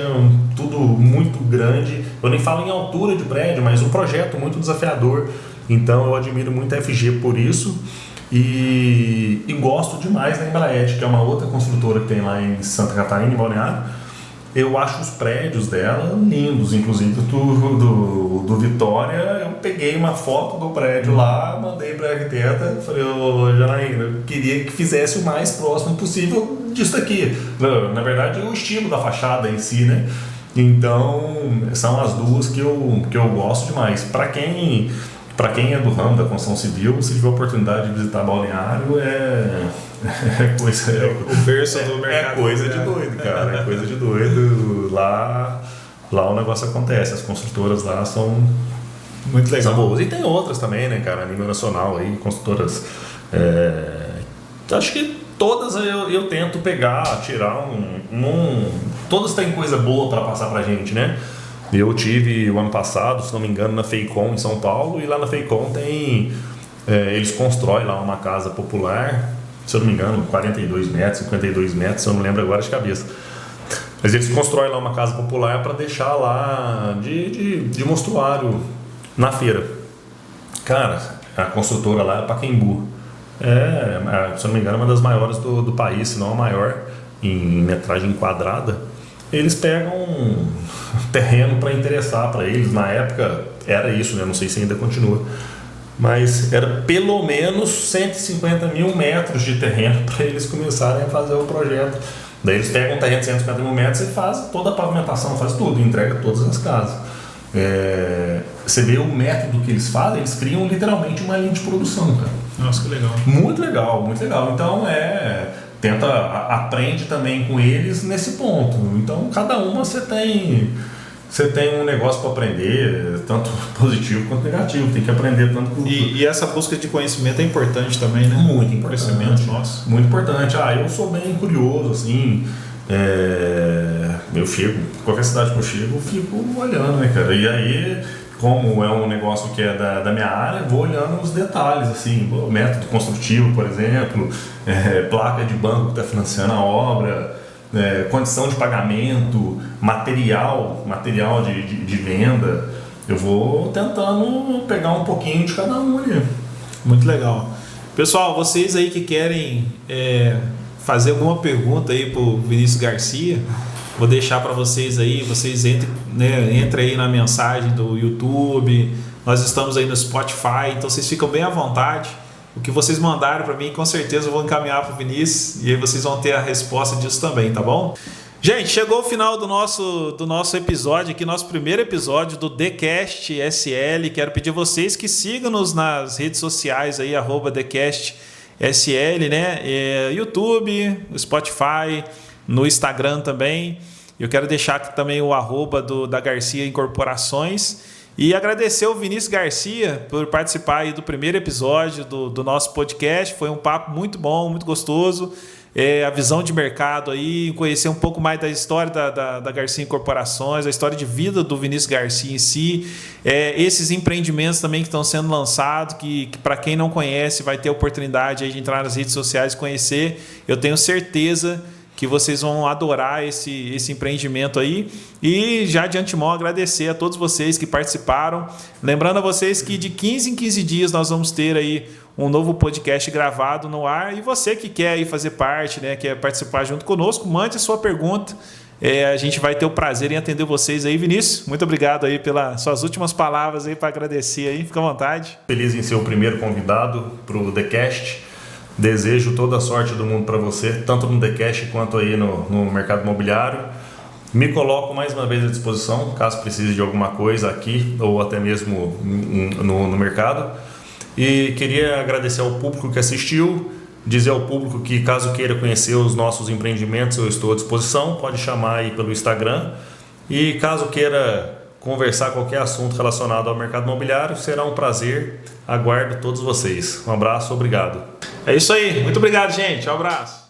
tudo muito grande. Eu nem falo em altura de prédio, mas um projeto muito desafiador. Então eu admiro muito a FG por isso e gosto demais da Embraer, que é uma outra construtora que tem lá em Santa Catarina, em Balneário. Eu acho os prédios dela lindos, inclusive do Vitória. Eu peguei uma foto do prédio lá, mandei para a arquiteta, falei: Janaína, eu queria que fizesse o mais próximo possível disso aqui. Na verdade, o estilo da fachada em si, né? Então, são as duas que eu gosto demais. Para quem é do ramo da construção civil, se tiver a oportunidade de visitar Balneário, o berço do mercado. É coisa de doido, cara. É coisa de doido. Lá o negócio acontece. As construtoras lá são muito legais. São boas. E tem outras também, né, cara, a nível nacional aí, construtoras. Acho que todas eu tento pegar, tirar todas têm coisa boa para passar pra gente, né? Eu tive o ano passado, se não me engano, na Feicom em São Paulo, e lá na Feicom eles constroem lá uma casa popular, se eu não me engano, 42 metros, 52 metros, eu não lembro agora de cabeça. Mas eles constroem lá uma casa popular para deixar lá de mostruário na feira. Cara, a construtora lá é Pacaembu. Se eu não me engano, é uma das maiores do país, se não a maior, em metragem quadrada. Eles pegam terreno para interessar para eles. Na época, era isso, né? Não sei se ainda continua. Mas era pelo menos 150 mil metros de terreno para eles começarem a fazer o projeto. Daí eles pegam um terreno de 150 mil metros e fazem toda a pavimentação, faz tudo, entrega todas as casas. Você vê o método que eles fazem, eles criam literalmente uma linha de produção, cara. Nossa, que legal. Muito legal, muito legal. Então aprende também com eles nesse ponto. Então cada uma você tem um negócio para aprender, tanto positivo quanto negativo. Tem que aprender tanto com... E essa busca de conhecimento é importante também, né? Muito importante. Conhecimento, nossa. Muito importante. Eu sou bem curioso, assim. Eu fico, qualquer cidade que eu chego, eu fico olhando, né, cara? E aí, como é um negócio que é da minha área, vou olhando os detalhes, assim, o método construtivo, por exemplo, placa de banco que está financiando a obra, condição de pagamento, material de venda. Eu vou tentando pegar um pouquinho de cada um ali. Muito legal. Pessoal, vocês aí que querem fazer alguma pergunta aí pro Vinícius Garcia, vou deixar para vocês aí, vocês entrem aí na mensagem do YouTube, nós estamos aí no Spotify, então vocês ficam bem à vontade. O que vocês mandaram para mim, com certeza eu vou encaminhar para o Vinícius e aí vocês vão ter a resposta disso também, tá bom? Gente, chegou o final do nosso episódio aqui, nosso primeiro episódio do TheCast SL. Quero pedir a vocês que sigam-nos nas redes sociais aí, @TheCast SL, né? YouTube, Spotify, no Instagram também. Eu quero deixar aqui também o @ da Garcia Incorporações e agradecer ao Vinícius Garcia por participar aí do primeiro episódio do nosso podcast. Foi um papo muito bom, muito gostoso. A visão de mercado aí, conhecer um pouco mais da história da Garcia Incorporações, a história de vida do Vinícius Garcia em si, esses empreendimentos também que estão sendo lançados, que para quem não conhece vai ter a oportunidade aí de entrar nas redes sociais e conhecer. Eu tenho certeza que vocês vão adorar esse empreendimento aí. E já de antemão agradecer a todos vocês que participaram. Lembrando a vocês que de 15 em 15 dias nós vamos ter aí um novo podcast gravado no ar. E você que quer aí fazer parte, né, quer participar junto conosco, mande a sua pergunta. A gente vai ter o prazer em atender vocês aí. Vinícius, muito obrigado aí pelas suas últimas palavras aí para agradecer aí. Fica à vontade. Feliz em ser o primeiro convidado para o TheCast. Desejo toda a sorte do mundo para você, tanto no TheCast quanto aí no mercado imobiliário. Me coloco mais uma vez à disposição, caso precise de alguma coisa aqui ou até mesmo no mercado. E queria agradecer ao público que assistiu, dizer ao público que caso queira conhecer os nossos empreendimentos, eu estou à disposição, pode chamar aí pelo Instagram. E caso queira conversar qualquer assunto relacionado ao mercado imobiliário, será um prazer. Aguardo todos vocês. Um abraço, obrigado. É isso aí. Muito obrigado, gente. Um abraço.